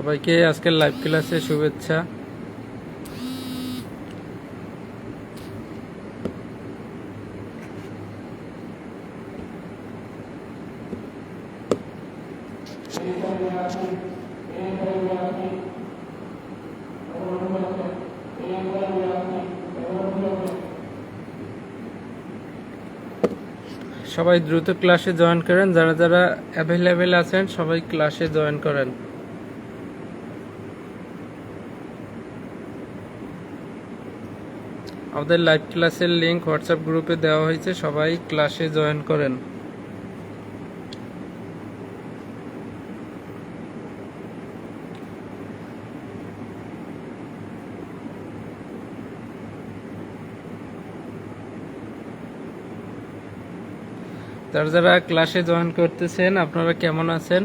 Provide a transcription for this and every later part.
সবাইকে আজকের লাইভ ক্লাসে শুভেচ্ছা। সবাই দ্রুত ক্লাসে জয়েন করেন, যারা যারা অ্যাভেলেবেল আছেন সবাই ক্লাসে জয়েন করেন। আমাদের লাইভ ক্লাসের লিংক হোয়াটসঅ্যাপ গ্রুপে দেওয়া হয়েছে, সবাই ক্লাসে জয়েন করেন। যারা যারা ক্লাসে জয়েন করতেছেন আপনারা কেমন আছেন?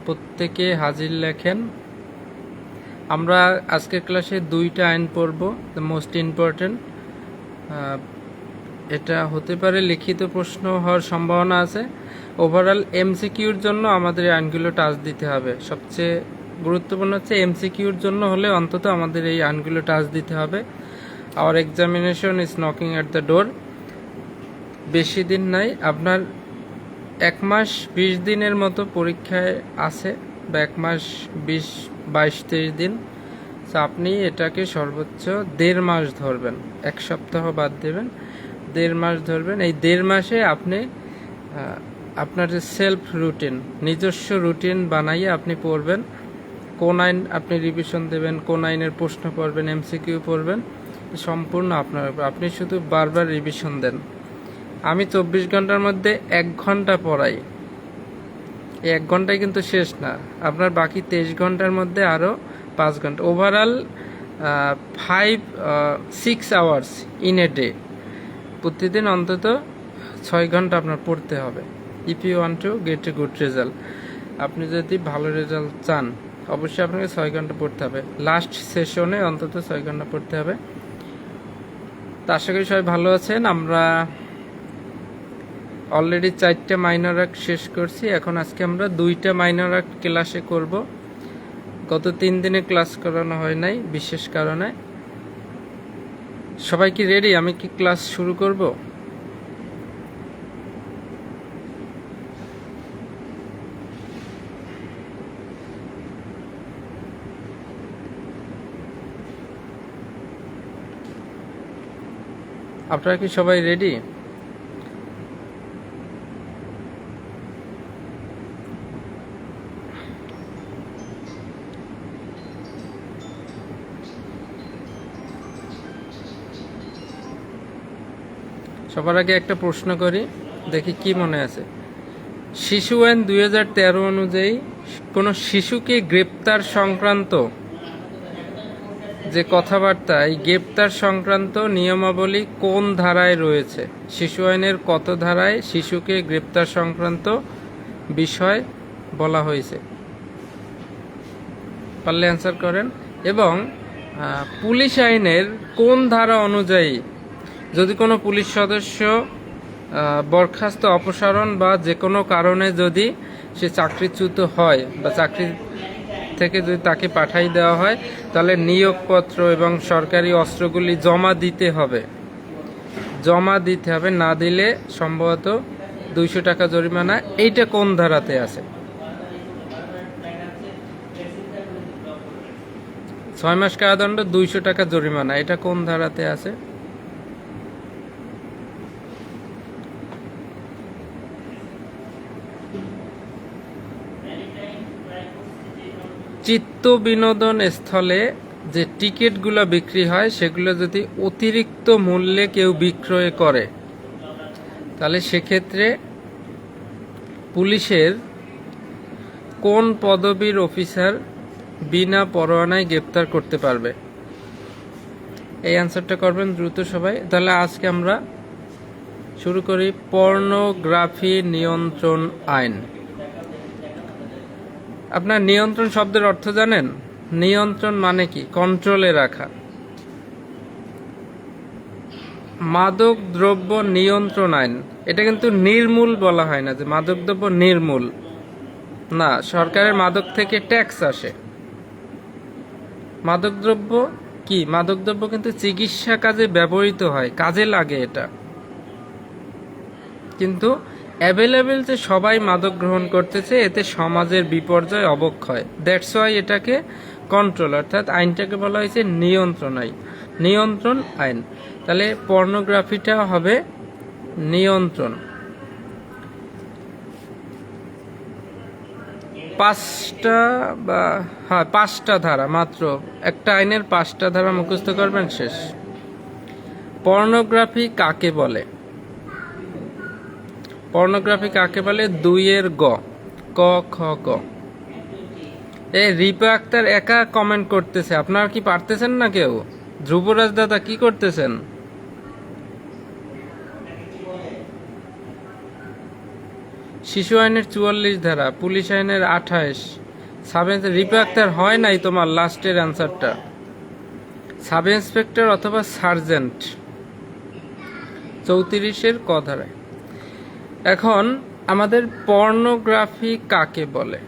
প্রত্যেকে হাজির লেখেন। আমরা আজকের ক্লাসে দুইটা আইন পড়ব, দ্য মোস্ট ইম্পর্টেন্ট। এটা হতে পারে লিখিত প্রশ্ন হওয়ার সম্ভাবনা আছে। ওভারঅল এমসিকিউর জন্য আমাদের এই আইনগুলো টাচ দিতে হবে। সবচেয়ে গুরুত্বপূর্ণ হচ্ছে এমসিকিউর জন্য হলে অন্তত আমাদের এই আইনগুলো টাচ দিতে হবে। Our examination is knocking at the door. বেশি দিন নাই, আপনার 1 মাস 20 দিনের মতো পরীক্ষায় আছে, বা 1 মাস 22-23 দিন। তো আপনি এটাকে সর্বোচ্চ 1.5 মাস ধরবেন, 1 সপ্তাহ বাদ দেবেন, 1.5 মাস ধরবেন। এই 1.5 মাসে আপনি আপনার যে সেলফ রুটিন, নিজস্ব রুটিন বানাইয়ে আপনি পড়বেন। কোন আইন আপনি রিভিশন দেবেন, কোন আইনের প্রশ্ন পড়বেন, এমসিকিউ পড়বেন, সম্পূর্ণ আপনার উপর। আপনি শুধু বারবার রিভিশন দেন। আমি 24 ঘন্টার মধ্যে 1 ঘন্টা পড়াই। এই 1 ঘন্টায় কিন্তু শেষ না, আপনার বাকি 23 ঘন্টার মধ্যে আরও 5 ঘন্টা, overall 6 hours in a day. প্রতিদিন অন্তত 6 ঘন্টা আপনার পড়তে হবে। If you want to get a good result, আপনি যদি ভালো রেজাল্ট চান অবশ্যই আপনাকে 6 ঘন্টা পড়তে হবে। লাস্ট সেশনে অন্তত 6 ঘন্টা পড়তে হবে। তা আশা করি সবাই ভালো আছেন। আমরা অলরেডি 4টা মাইনর অ্যাক্ট শেষ করছি। এখন আজকে আমরা 2টা মাইনর অ্যাক্ট ক্লাসে করব। গত 3 দিনে ক্লাস করানো হয় নাই বিশেষ কারণে। সবাই কি রেডি? আমি কি ক্লাস শুরু করব? আপনারা কি সবাই রেডি? সবার আগে একটা প্রশ্ন করি, দেখি কি মনে আছে। শিশু আইন 2013 অনুযায়ী কোনো শিশুকে গ্রেপ্তার সংক্রান্ত যে কথাবার্তা, এই গ্রেপ্তার সংক্রান্ত নিয়মাবলী কোন ধারায় রয়েছে? শিশু আইনের কত ধারায় শিশুকে গ্রেপ্তার সংক্রান্ত বিষয় বলা হয়েছে? পারলে অ্যান্সার করেন। এবং পুলিশ আইনের কোন ধারা অনুযায়ী যদি কোনো পুলিশ সদস্য বরখাস্ত, অপসারণ বা যে কোনো কারণে যদি সে চাকরিচ্যুত হয় বা চাকরি থেকে যদি তাকে পাঠাই দেওয়া হয়, তাহলে নিয়োগপত্র এবং সরকারি অস্ত্রগুলি জমা দিতে হবে। না দিলে সম্ভবত 200 টাকা জরিমানা। এইটা কোন ধারাতে আছে? 6 মাস কারাদণ্ড, 200 টাকা জরিমানা, এটা কোন ধারাতে আছে? চিত্ত বিনোদন স্থলে যে টিকিটগুলো বিক্রি হয় সেগুলো যদি অতিরিক্ত মূল্যে কেউ বিক্রয় করে, তাহলে সেক্ষেত্রে পুলিশের কোন পদবীর অফিসার বিনা পরোয়ানায় গ্রেপ্তার করতে পারবে? এই অ্যান্সারটা করবেন দ্রুত সবাই। তাহলে আজকে আমরা শুরু করি। পর্নোগ্রাফি নিয়ন্ত্রণ আইন। আপনার নিয়ন্ত্রণ শব্দের অর্থ জানেন? নিয়ন্ত্রণ মানে কি? কন্ট্রোলে রাখা। মাদক দ্রব্য নিয়ন্ত্রণ আইন, এটা কিন্তু নির্মূল বলা হয় না, যে মাদক দ্রব্য নির্মূল না। সরকারের মাদক থেকে ট্যাক্স আসে, মাদকদ্রব্য কি? মাদকদ্রব্য কিন্তু চিকিৎসা কাজে ব্যবহৃত হয়, কাজে লাগে এটা, কিন্তু অ্যাভেলেবেল যে সবাই মাদক গ্রহণ করতেছে, এতে সমাজের বিপর্যয় অবক্ষয়। দ্যাটস ওয়াই এটাকে কন্ট্রোল, অর্থাৎ আইনটাকে বলা হয়েছে নিয়ন্ত্রণ আইন, নিয়ন্ত্রণ আইন। তাহলে পর্নোগ্রাফিটা হবে নিয়ন্ত্রণ। 5টা ধারা মাত্র, একটা আইনের 5টা ধারা মুখস্থ করবেন, শেষ। পর্নোগ্রাফি কাকে বলে? পর্নোগ্রাফি কাকে বলে? 2 গ, ক খ গ। রিপা আক্তার একা কমেন্ট করতেছে, আপনারা কি পারতেছেন না কেউ? ধ্রুবরাজ দাদা কি করতেছেন? শিশু আইনের 44 ধারা, পুলিশ আইনের 28, সাব রিপা আক্তার হয় নাই তোমার লাস্টের অ্যান্সারটা। সাব ইন্সপেক্টর অথবা সার্জেন্ট 34-এর ক ধারায়। এখন আমাদের পর্নোগ্রাফি কাকে বলে?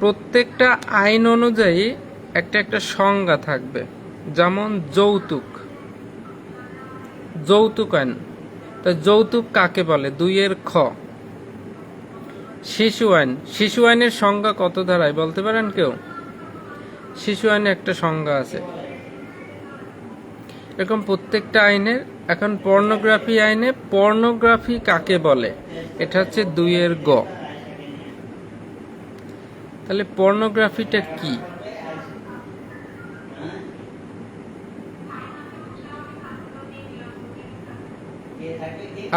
প্রত্যেকটা আইন অনুযায়ী একটা একটা সংজ্ঞা থাকবে, যেমন যৌতুক, যৌতুক আইন, তা যৌতুক কাকে বলে? 2 খ। শিশু আইন, শিশু আইনের সংজ্ঞা কত ধারায় বলতে পারেন কেউ? শিশু আইনে একটা সংজ্ঞা আছে, এরকম প্রত্যেকটা আইনের। এখন পর্নোগ্রাফি আইনে পর্নোগ্রাফি কাকে বলে, এটা হচ্ছে 2 গ। তাহলে পর্নোগ্রাফিটা কি?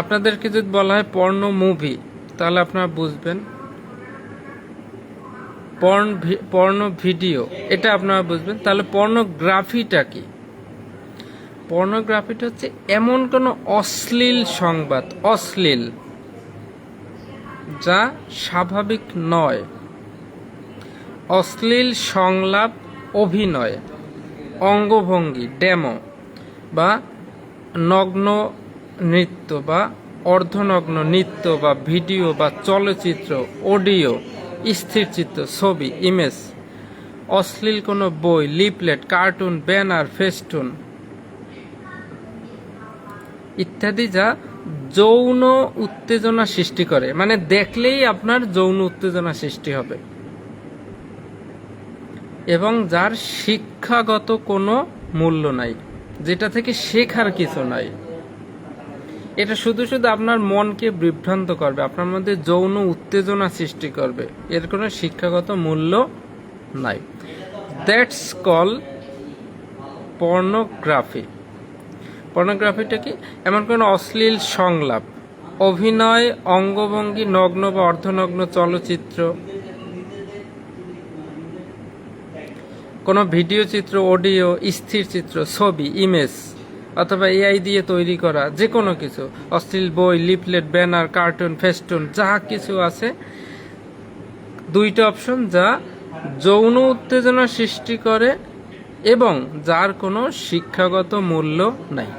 আপনাদেরকে যদি বলা হয় পর্নো মুভি, তাহলে আপনারা বুঝবেন। পর্নো ভিডিও, এটা আপনারা বুঝবেন। তাহলে পর্নোগ্রাফিটা কি? পর্নোগ্রাফিটা হচ্ছে এমন কোনো অশ্লীল সংবাদ, অশ্লীল, যা স্বাভাবিক নয়, অশ্লীল সংলাপ, অভিনয়, অঙ্গভঙ্গি, ডেমো বা নগ্ন নৃত্য বা অর্ধনগ্ন নৃত্য বা ভিডিও বা চলচ্চিত্র, অডিও, স্থিরচিত্র, ছবি, ইমেজ, অশ্লীল কোনো বই, লিফলেট, কার্টুন, ব্যানার, ফেস্টুন ইত্যাদি, যা যৌন উত্তেজনা সৃষ্টি করে, মানে দেখলেই আপনার যৌন উত্তেজনা সৃষ্টি হবে, এবং যার শিক্ষাগত কোনো মূল্য নাই, যেটা থেকে শেখার কিছু নাই। এটা শুধু শুধু আপনার মনকে বিভ্রান্ত করবে, আপনার মধ্যে যৌন উত্তেজনা সৃষ্টি করবে, এর কোনো শিক্ষাগত মূল্য নাই। That's call pornography. পর্নোগ্রাফিটা কি? এমন কোনো অশ্লীল সংলাপ, অভিনয়, অঙ্গভঙ্গি, নগ্ন বা অর্ধনগ্ন চলচ্চিত্র, কোনো ভিডিও চিত্র, অডিও, স্থির চিত্র, ছবি, ইমেজ অথবা এআই দিয়ে তৈরি করা যে কোনো কিছু, অশ্লীল বই, লিফলেট, ব্যানার, কার্টুন, ফেস্টুন, যা কিছু আছে, 2টা অপশন, যা যৌন উত্তেজনা সৃষ্টি করে এবং যার কোনো শিক্ষাগত মূল্য নাই,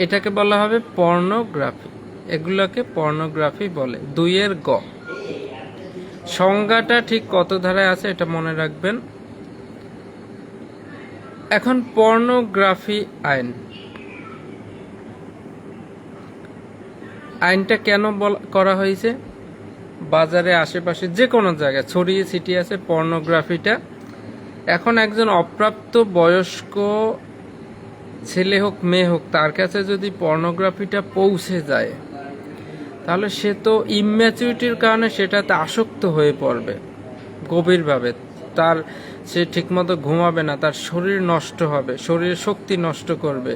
এটাকে বলা হবে পর্নোগ্রাফি। এগুলোকে পর্নোগ্রাফি বলে। 2 গ। সংজ্ঞাটা ঠিক কত ধারায় আছে এটা মনে রাখবেন। এখন পর্নোগ্রাফি আইন, আইনটা কেন করা হয়েছে? বাজারে আশেপাশে যে কোনো জায়গায় ছড়িয়ে ছিটিয়ে আছে পর্নোগ্রাফিটা। এখন একজন অপ্রাপ্ত বয়স্ক ছেলে হোক মেয়ে হোক, তার কাছে যদি পর্নোগ্রাফিটা পৌঁছে যায়, তাহলে সে তো ইম্যাচুরিটির কারণে সেটাতে আসক্ত হয়ে পড়বে গভীরভাবে। সে ঠিকমতো ঘুমাবে না, তার শরীর নষ্ট হবে, শরীরের শক্তি নষ্ট করবে,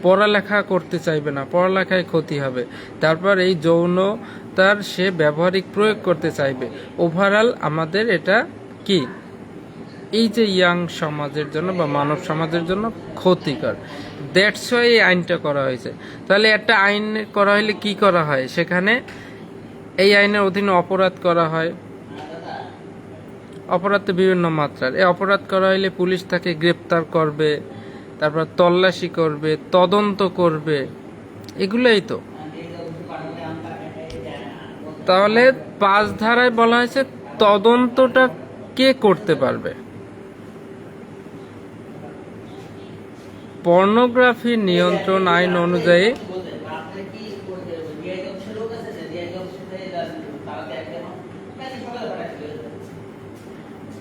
পড়ালেখা করতে চাইবে না, পড়ালেখায় ক্ষতি হবে, তারপর এই যৌনতার সে ব্যবহারিক প্রয়োগ করতে চাইবে। ওভারঅল আমাদের এটা কি, এই যে ইয়াং সমাজের জন্য বা মানব সমাজের জন্য ক্ষতিকর। দ্যাটস ওয়াই এই আইনটা করা হয়েছে। তাহলে একটা আইন করা হলে কি করা হয়? সেখানে এই আইনের অধীনে অপরাধ করা হয়, অপরাধ তো বিভিন্ন মাত্রার। এই অপরাধ করা হলে পুলিশ তাকে গ্রেপ্তার করবে, তারপর তল্লাশি করবে, তদন্ত করবে, এগুলোই তো। তাহলে 5 ধারায় বলা হয়েছে তদন্তটা কে করতে পারবে? পর্নোগ্রাফি নিয়ন্ত্রণ আইন অনুযায়ী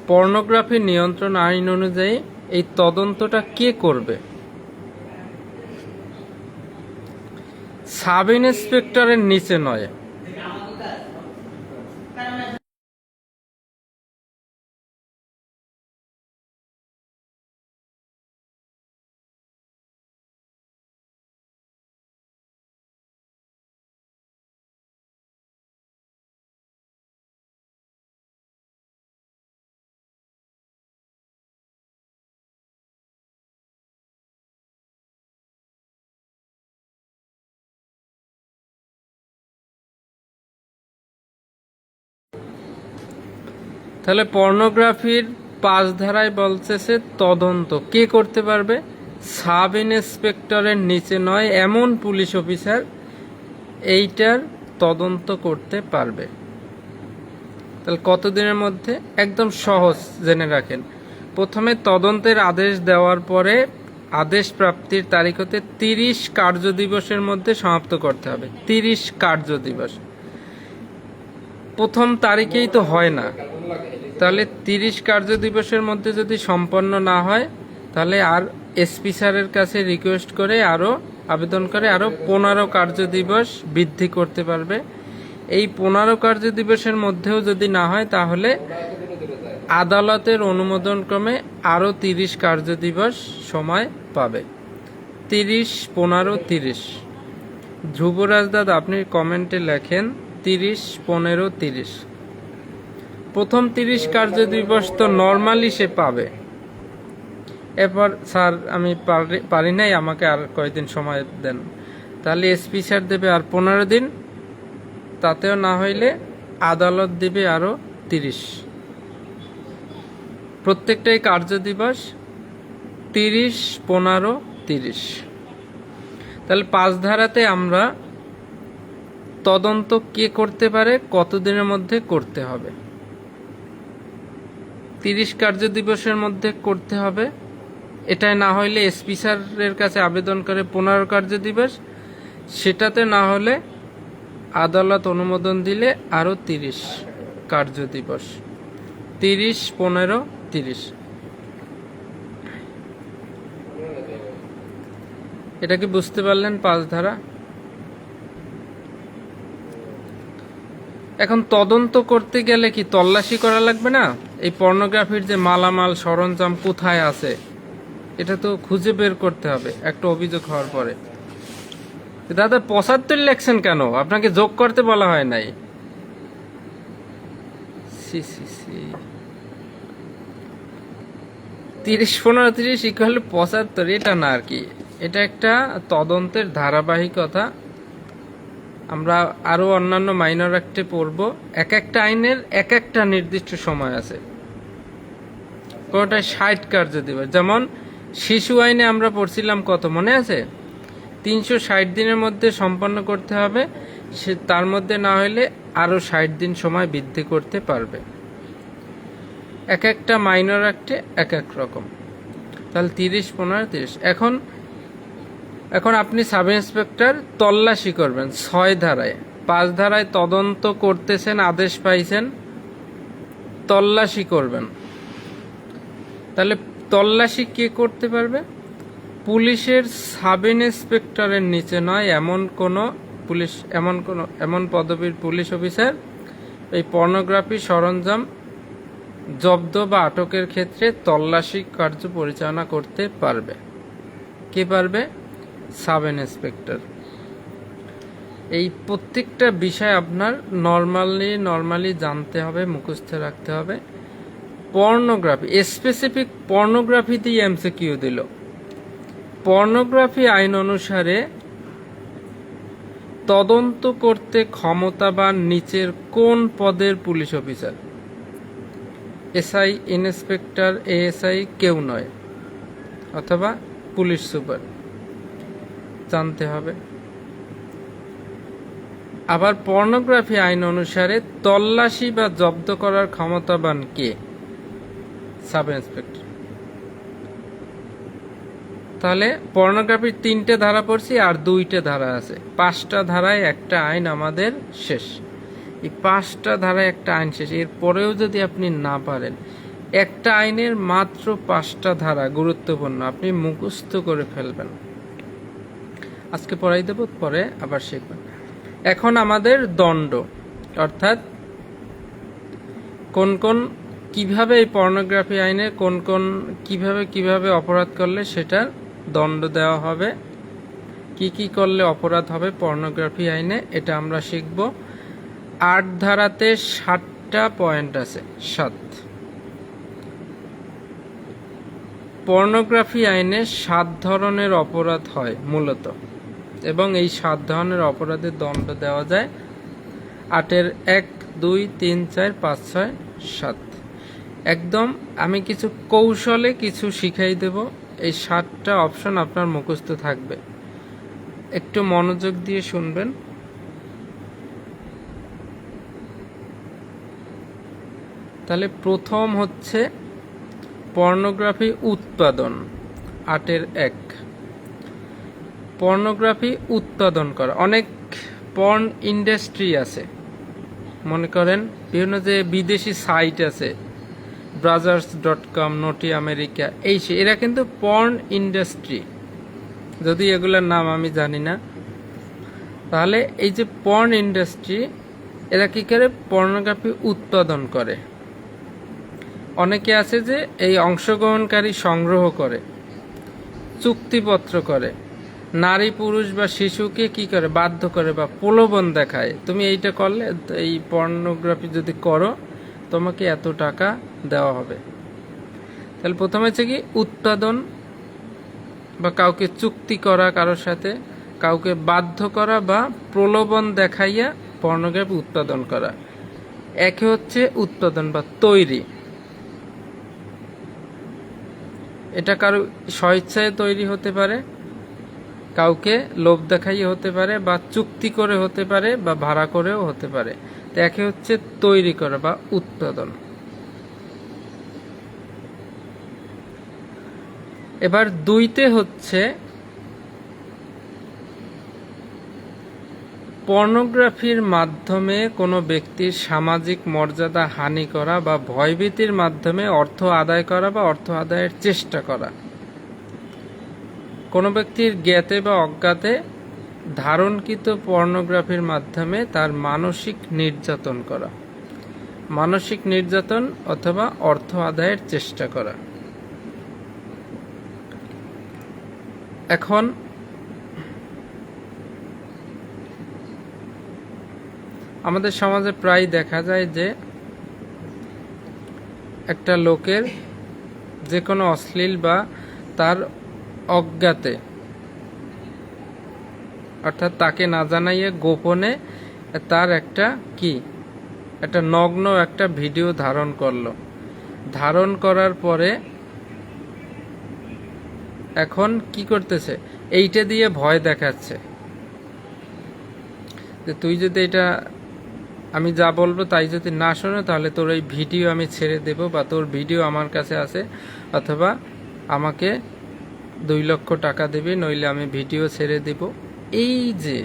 পর্নোগ্রাফি নিয়ন্ত্রণ আইন অনুযায়ী এই তদন্তটা কে করবে? সাব ইন্সপেক্টরের নিচে নয়। তাহলে পর্নোগ্রাফির 5 ধারায় বলতেছে তদন্ত কে করতে পারবে? সাব ইন্সপেক্টরের নিচে নয় এমন পুলিশ অফিসার এইটার তদন্ত করতে পারবে। তাহলে কতদিনের মধ্যে? একদম সহজ, জেনে রাখেন। প্রথমে তদন্তের আদেশ দেওয়ার পরে আদেশ প্রাপ্তির তারিখ হতে 30 কার্য দিবসের মধ্যে সমাপ্ত করতে হবে। 30 কার্য দিবস। প্রথম তারিখেই তো হয় না, তাহলে 30 কার্য দিবসের মধ্যে যদি সম্পন্ন না হয় তাহলে আর এসপি স্যারের কাছে রিকোয়েস্ট করে আরও আবেদন করে আরও 15 কার্য দিবস বৃদ্ধি করতে পারবে। এই 15 কার্য দিবসের মধ্যেও যদি না হয় তাহলে আদালতের অনুমোদন ক্রমে আরও 30 কার্য দিবস সময় পাবে। 30, 15, 30। ধ্রুবরাজ দাদা আপনি কমেন্টে লেখেন 30, 15, 30। প্রথম 30 কার্য দিবস তো নর্মালি সে পাবে। এরপর স্যার আমি পারি নাই, আমাকে আর কয়েকদিন সময় দেন, তাহলে এসপি স্যার দেবে আর 15 দিন, তাতেও না হইলে আদালত দেবে আরও 30। প্রত্যেকটাই কার্য দিবস 30, 15, 30। তাহলে 5 ধারাতে আমরা তদন্ত কে করতে পারে, কতদিনের মধ্যে করতে হবে? 30 কার্য দিবসের মধ্যে করতে হবে। এটাই না হইলে এসপি স্যারের কাছে আবেদন করে 15 কার্য দিবস, সেটাতে না হলে আদালত অনুমোদন দিলে আরও 30 কার্য দিবস। 30, 15, 30। এটা কি বুঝতে পারলেন 5 ধারা? এখন তদন্ত করতে গেলে কি তল্লাশি করা লাগবে না? এই পর্নোগ্রাফির যে মালামাল সরঞ্জাম কোথায় আছে এটা তো খুঁজে বের করতে হবে একটা অভিযোগ হওয়ার পরে। দাদা 75 লেখছেন কেন? আপনাকে যোগ করতে বলা হয় নাই। 30, 15, 30 ইকুয়াল 75, এটা না আর কি, এটা একটা তদন্তের ধারাবাহিকতা। আমরা আরও অন্যান্য মাইনর অ্যাক্টে পড়ব। এক একটা আইনের এক একটা নির্দিষ্ট সময় আছে। কোনটায় 60 কার্য দিবস, যেমন শিশু আইনে আমরা পড়ছিলাম কত মনে আছে? 360 দিনের মধ্যে সম্পন্ন করতে হবে, সে তার মধ্যে না হলে আরও 60 দিন সময় বৃদ্ধি করতে পারবে। এক একটা মাইনর অ্যাক্টে এক এক রকম। তাহলে 30, 15, 30। এখন আপনি সাব ইন্সপেক্টর তল্লাশি করবেন 6 ধারায়। 5 ধারায় তদন্ত করতেছেন, আদেশ পাইছেন, তল্লাশি করবেন। তাহলে তল্লাশি কে করতে পারবে? পুলিশের সাব ইন্সপেক্টরের নিচে নয় এমন পদবীর পুলিশ অফিসার এই পর্নোগ্রাফি সরঞ্জাম জব্দ বা আটকের ক্ষেত্রে তল্লাশি কার্য পরিচালনা করতে পারবে। কে পারবে? Sub inspector. এই প্রত্যেকটা বিষয় আপনার নর্মালি জানতে হবে, মুখস্থ রাখতে হবে। পর্নোগ্রাফি, স্পেসিফিক পর্নোগ্রাফি দিয়ে এমসিকিউ দিল। পর্নোগ্রাফি আইন অনুসারে তদন্ত করতে ক্ষমতাবান নিচের কোন পদের police officer? SI, inspector, ASI কেউ নয়, অথবা পুলিশ সুপার, জানতে হবে। আবার পর্নোগ্রাফি আইন অনুসারে তল্লাশি বা জব্দ করার ক্ষমতাবান কে? Sub inspector. তাহলে পর্নোগ্রাফির 3টে ধারা পড়ছি, আর 2টে ধারা আছে। 5টা ধারায় একটা আইন আমাদের শেষ। এই 5টা ধারায় একটা আইন শেষ। এরপরেও যদি আপনি না পারেন, একটা আইনের মাত্র 5টা ধারা গুরুত্বপূর্ণ, আপনি মুখস্থ করে ফেলবেন। আজকে পড়াই দেব, পরে আবার শিখবেন। এখন আমাদের দণ্ড, অর্থাৎ কোন কোন কিভাবে এই পর্নোগ্রাফি আইনে কোন কোন কিভাবে অপরাধ করলে সেটা দণ্ড দেওয়া হবে, কি করলে অপরাধ হবে পর্নোগ্রাফি আইনে, এটা আমরা শিখব। 8 ধারাতে 7টা পয়েন্ট আছে। 7 পর্নোগ্রাফি আইনে 7 ধরনের অপরাধ হয় মূলত, এবং এই 7 ধরনের অপরাধের দণ্ড দেওয়া যায় 8-এর 1, 2, 3, 4, 5, 6, 7। একদম আমি কিছু কৌশলে কিছু শিখাই দেব। এই 7টা অপশন আপনার মুখস্থ থাকবে, একটু মনোযোগ দিয়ে শুনবেন। তাহলে প্রথম হচ্ছে পর্নোগ্রাফি উৎপাদন, 8-এর 1। পর্নোগ্রাফি উৎপাদন করা, অনেক পর্ন ইন্ডাস্ট্রি আছে, মনে করেন বিভিন্ন যে বিদেশি সাইট আছে, brothers.com, নটি আমেরিকা, এরা কিন্তু পর্ন ইন্ডাস্ট্রি, যদি এগুলোর নাম আমি জানি না। তাহলে এই যে পর্ন ইন্ডাস্ট্রি, এরা কি করে পর্নোগ্রাফি উৎপাদন করে। অনেকে আছে যে এই অংশগ্রহণকারী সংগ্রহ করে, চুক্তিপত্র করে, নারী পুরুষ বা শিশুকে কি করে বাধ্য করে বা প্রলোভন দেখায়, তুমি এইটা করলে, এই পর্নোগ্রাফি যদি করো তোমাকে এত টাকা দেওয়া হবে। তাহলে প্রথমে হচ্ছে কি উৎপাদন, বা কাউকে চুক্তি করা, কারোর সাথে কাউকে বাধ্য করা বা প্রলোভন দেখাইয়া পর্নোগ্রাফি উৎপাদন করা। একে হচ্ছে উৎপাদন বা তৈরি, এটা কারো স্বেচ্ছায় তৈরি হতে পারে, কাউকে লোভ দেখাইয়ে হতে পারে, বা চুক্তি করে হতে পারে, বা ভাড়া করেও হতে পারে। তো একে হচ্ছে তৈরি করা বা উৎপাদন। এবার 2তে হচ্ছে পর্নোগ্রাফির মাধ্যমে কোনো ব্যক্তির সামাজিক মর্যাদা হানি করা বা ভয়ভীতির মাধ্যমে অর্থ আদায় করা বা অর্থ আদায়ের চেষ্টা করা। কোনো ব্যক্তির জ্ঞাতে বা অজ্ঞাতে ধারণকৃত পর্নোগ্রাফির মাধ্যমে তার মানসিক নির্যাতন করা, মানসিক নির্যাতন অথবা অর্থ আদায়ের চেষ্টা করা। এখন আমাদের সমাজে প্রায় দেখা যায় যে একটা লোকের যে কোনো অশ্লীল বা তার অজ্ঞাতে, অর্থাৎ তাকে না জানাইয়ে গোপনে তার একটা নগ্ন একটা ভিডিও ধারণ করলো। ধারণ করার পরে এখন কি করতেছে, এইটা দিয়ে ভয় দেখাচ্ছে যে তুই যদি এটা, আমি যা বলবো তাই যদি না শোনো তাহলে তোর এই ভিডিও আমি ছেড়ে দেব, বা তোর ভিডিও আমার কাছে আছে, অথবা আমাকে 2 লক্ষ টাকা দেবে, নইলে আমি ভিডিও ছেড়ে দেব। এই যে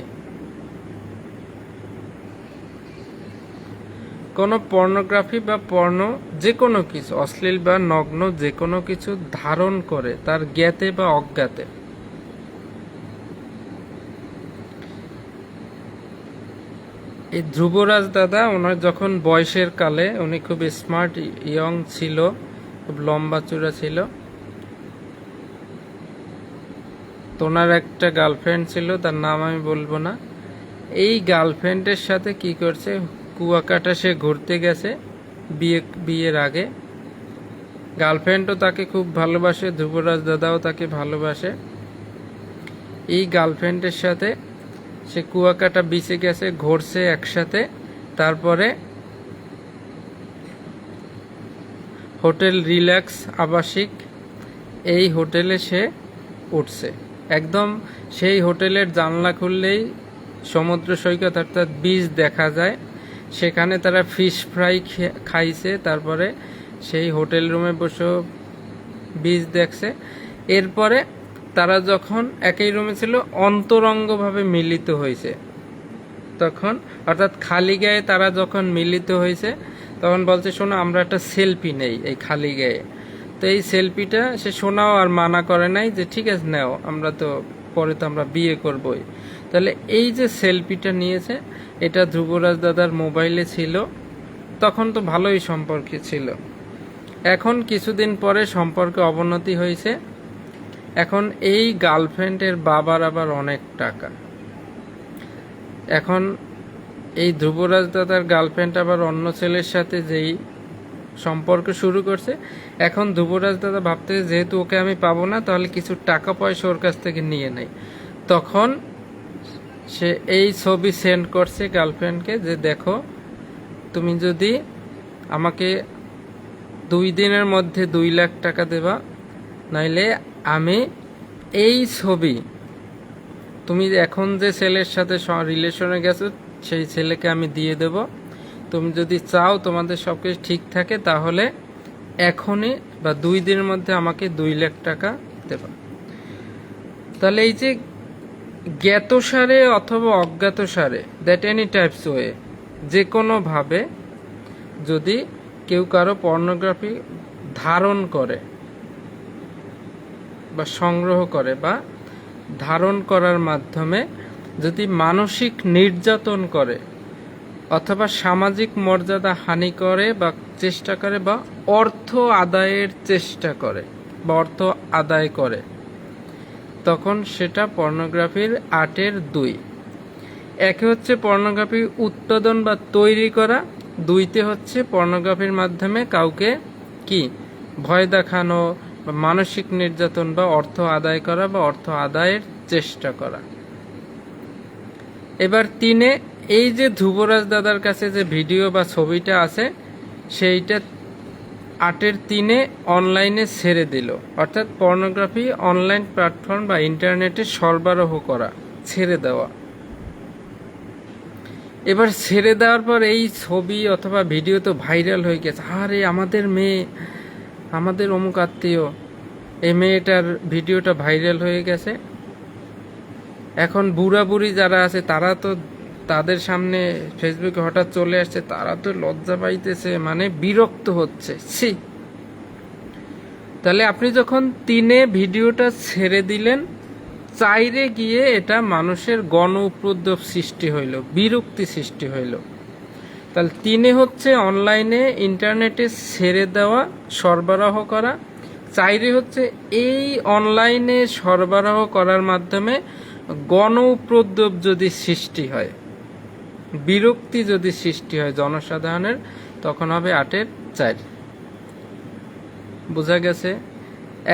কোনো পর্নোগ্রাফি বা যে কোনো কিছু অশ্লীল বা নগ্ন যে কোনো কিছু ধারণ করে তার জ্ঞাতে বা অজ্ঞাতে, এই ধ্রুবরাজ দাদা ওনার যখন বয়সের কালে, উনি খুব স্মার্ট ইয়ং ছিল, খুব লম্বা চূড়া ছিল, তো ওনার একটা গার্লফ্রেন্ড ছিল, তার নাম আমি বলবো না। এই গার্লফ্রেন্ডের সাথে কি করছে, কুয়াকাটা সে ঘুরতে গেছে বিয়ের আগে। গার্লফ্রেন্ডও তাকে খুব ভালোবাসে, ধ্রুবরাজ দাদাও তাকে ভালোবাসে। এই গার্লফ্রেন্ডের সাথে সে কুয়াকাটা বিচে গেছে, ঘুরছে একসাথে। তারপরে হোটেল রিল্যাক্স আবাসিক, এই হোটেলে সে উঠছে। একদম সেই হোটেলের জানলা খুললেই সমুদ্র সৈকত অর্থাৎ বিচ দেখা যায়। সেখানে তারা ফিশ ফ্রাই খাইছে, তারপরে সেই হোটেল রুমে বসে বীজ দেখছে। এরপরে তারা যখন একই রুমে ছিল, অন্তরঙ্গভাবে মিলিত হয়েছে তখন, অর্থাৎ খালি গায়ে তারা যখন মিলিত হয়েছে তখন বলছে শোনো আমরা একটা সেলফি নেই এই খালি গায়ে। তো এই সেলফিটা সে শোনাও আর মানা করে নাই যে ঠিক আছে নাও, আমরা তো পরে তো আমরা বিয়ে করবই। তাহলে এই যে সেলফিটা নিয়েছে এটা ধ্রুবরাজ দাদার মোবাইলে ছিল, তখন তো ভালোই সম্পর্ক ছিল। এখন কিছুদিন পরে সম্পর্কে অবনতি হয়েছে। এখন এই গার্লফ্রেন্ডের বাবার আবার অনেক টাকা। এখন এই ধ্রুবরাজ দাদার গার্লফ্রেন্ড আবার অন্য ছেলের সাথে যেই সম্পর্ক শুরু করছে, এখন ধ্রুবরাজ দাদা ভাবতে যেহেতু ওকে আমি পাবো না, তাহলে কিছু টাকা পয়সা ওর কাছ থেকে নিয়ে নেই। তখন সে এই ছবি সেন্ড করছে গার্লফ্রেন্ডকে যে দেখো, তুমি যদি আমাকে 2 দিনের মধ্যে 2 লাখ টাকা দেবা, নাইলে আমি এই ছবি, তুমি এখন যে ছেলের সাথে রিলেশনে গেছো সেই ছেলেকে আমি দিয়ে দেব। তুমি যদি চাও তোমাদের সব কিছু ঠিক থাকে তাহলে এখনই বা 2 দিনের মধ্যে আমাকে 2 লাখ টাকা দেবা। তাহলে এই যে জ্ঞাতসারে অথবা অজ্ঞাতসারে, দ্যাট এনি টাইপস ওয়ে, যে কোনোভাবে যদি কেউ কারো পর্নোগ্রাফি ধারণ করে বা সংগ্রহ করে বা ধারণ করার মাধ্যমে যদি মানসিক নির্যাতন করে অথবা সামাজিক মর্যাদা হানি করে বা চেষ্টা করে বা অর্থ আদায়ের চেষ্টা করে বা অর্থ আদায় করে, তখন সেটা পর্নোগ্রাফির 8-এর 2। একে হচ্ছে পর্নোগ্রাফি উৎপাদন বা তৈরি করা, 2তে হচ্ছে পর্নোগ্রাফির মাধ্যমে কাউকে কি ভয় দেখানো বা মানসিক নির্যাতন বা অর্থ আদায় করা বা অর্থ আদায়ের চেষ্টা করা। এবার 3-এ এই যে ধ্রুবরাজ দাদার কাছে যে ভিডিও বা ছবিটা আছে সেইটা 8-এর 3-এ অনলাইনে ছেড়ে দিল, অর্থাৎ পর্নোগ্রাফি অনলাইন প্ল্যাটফর্ম বা ইন্টারনেটে সরবরাহ করা, ছেড়ে দেওয়া। এবার ছেড়ে দেওয়ার পর এই ছবি অথবা ভিডিও তো ভাইরাল হয়ে গেছে, আরে আমাদের মেয়ে, আমাদের অমুক আত্মীয়, এই মেয়েটার ভিডিওটা ভাইরাল হয়ে গেছে। এখন বুড়া বুড়ি যারা আছে তারা তো তাদের সামনে ফেসবুকে হঠাৎ চলে আসছে, তারা তো লজ্জা পাইতেছে, মানে বিরক্ত হচ্ছে। ছি, তাহলে আপনি যখন 3-এ ভিডিওটা ছেড়ে দিলেন, 4-এ গিয়ে এটা মানুষের গণ উপদ্রব সৃষ্টি হইল, বিরক্তি সৃষ্টি হইল। তাহলে 3-এ হচ্ছে অনলাইনে ইন্টারনেটে ছেড়ে দেওয়া, সরবরাহ করা। 4-এ হচ্ছে এই অনলাইনে সরবরাহ করার মাধ্যমে গণ উপদ্রব যদি সৃষ্টি হয়, বিরক্তি যদি সৃষ্টি হয় জনসাধারণের, তখন হবে 8-এর 4। বোঝা গেছে?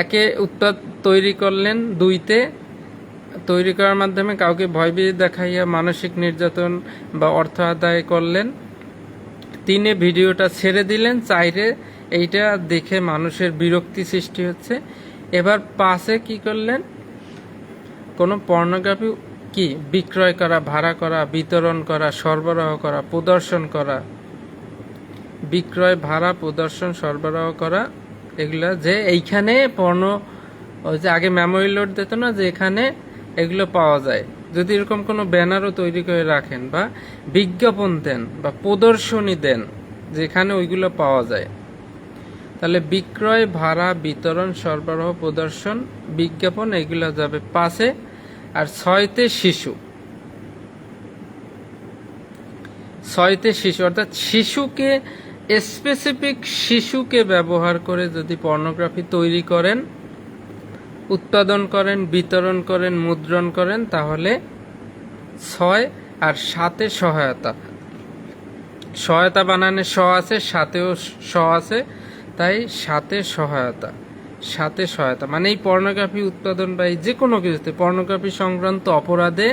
একে উত্তর তৈরি করলেন, 2-তে তৈরি করার মাধ্যমে কাউকে ভয়ভীতি দেখাইয়া মানসিক নির্যাতন বা অর্থ আদায় করলেন। 3-এ ভিডিওটা ছেড়ে দিলেন, 4-এ এইটা দেখে মানুষের বিরক্তি সৃষ্টি হচ্ছে। এবার 5-এ কি করলেন? কোনো পর্নোগ্রাফি কি বিক্রয় করা, ভাড়া করা, বিতরণ করা, সরবরাহ করা, প্রদর্শন করা, বিক্রয়, ভাড়া, প্রদর্শন, সরবরাহ করা, এগুলা যে এইখানে পর্ণ, ওই যে আগে মেমোরি লোড দিত না যে এখানে এগুলো পাওয়া যায়, যদি এরকম কোনো ব্যানারও তৈরি করে রাখেন বা বিজ্ঞাপন দেন বা প্রদর্শনী দেন যেখানে ওইগুলো পাওয়া যায়, তাহলে বিক্রয়, ভাড়া, বিতরণ, সরবরাহ, প্রদর্শন, বিজ্ঞাপন এগুলো যাবে 5-এ। আর 6-তে শিশু, 6-তে শিশু অর্থাৎ শিশুকে, স্পেসিফিক শিশুকে ব্যবহার করে যদি পর্নোগ্রাফি তৈরি করেন, উৎপাদন করেন, বিতরণ করেন, মুদ্রণ করেন, তাহলে 6। আর 7-এ সহায়তা, সহায়তা বানানে স আছে, 7-এও স আছে, তাই 7-এ সহায়তা। 7-এ সহায়তা মানে এই পর্নোগ্রাফি উৎপাদন বা যে কোনো কিছুতে পর্নোগ্রাফি সংক্রান্ত অপরাধে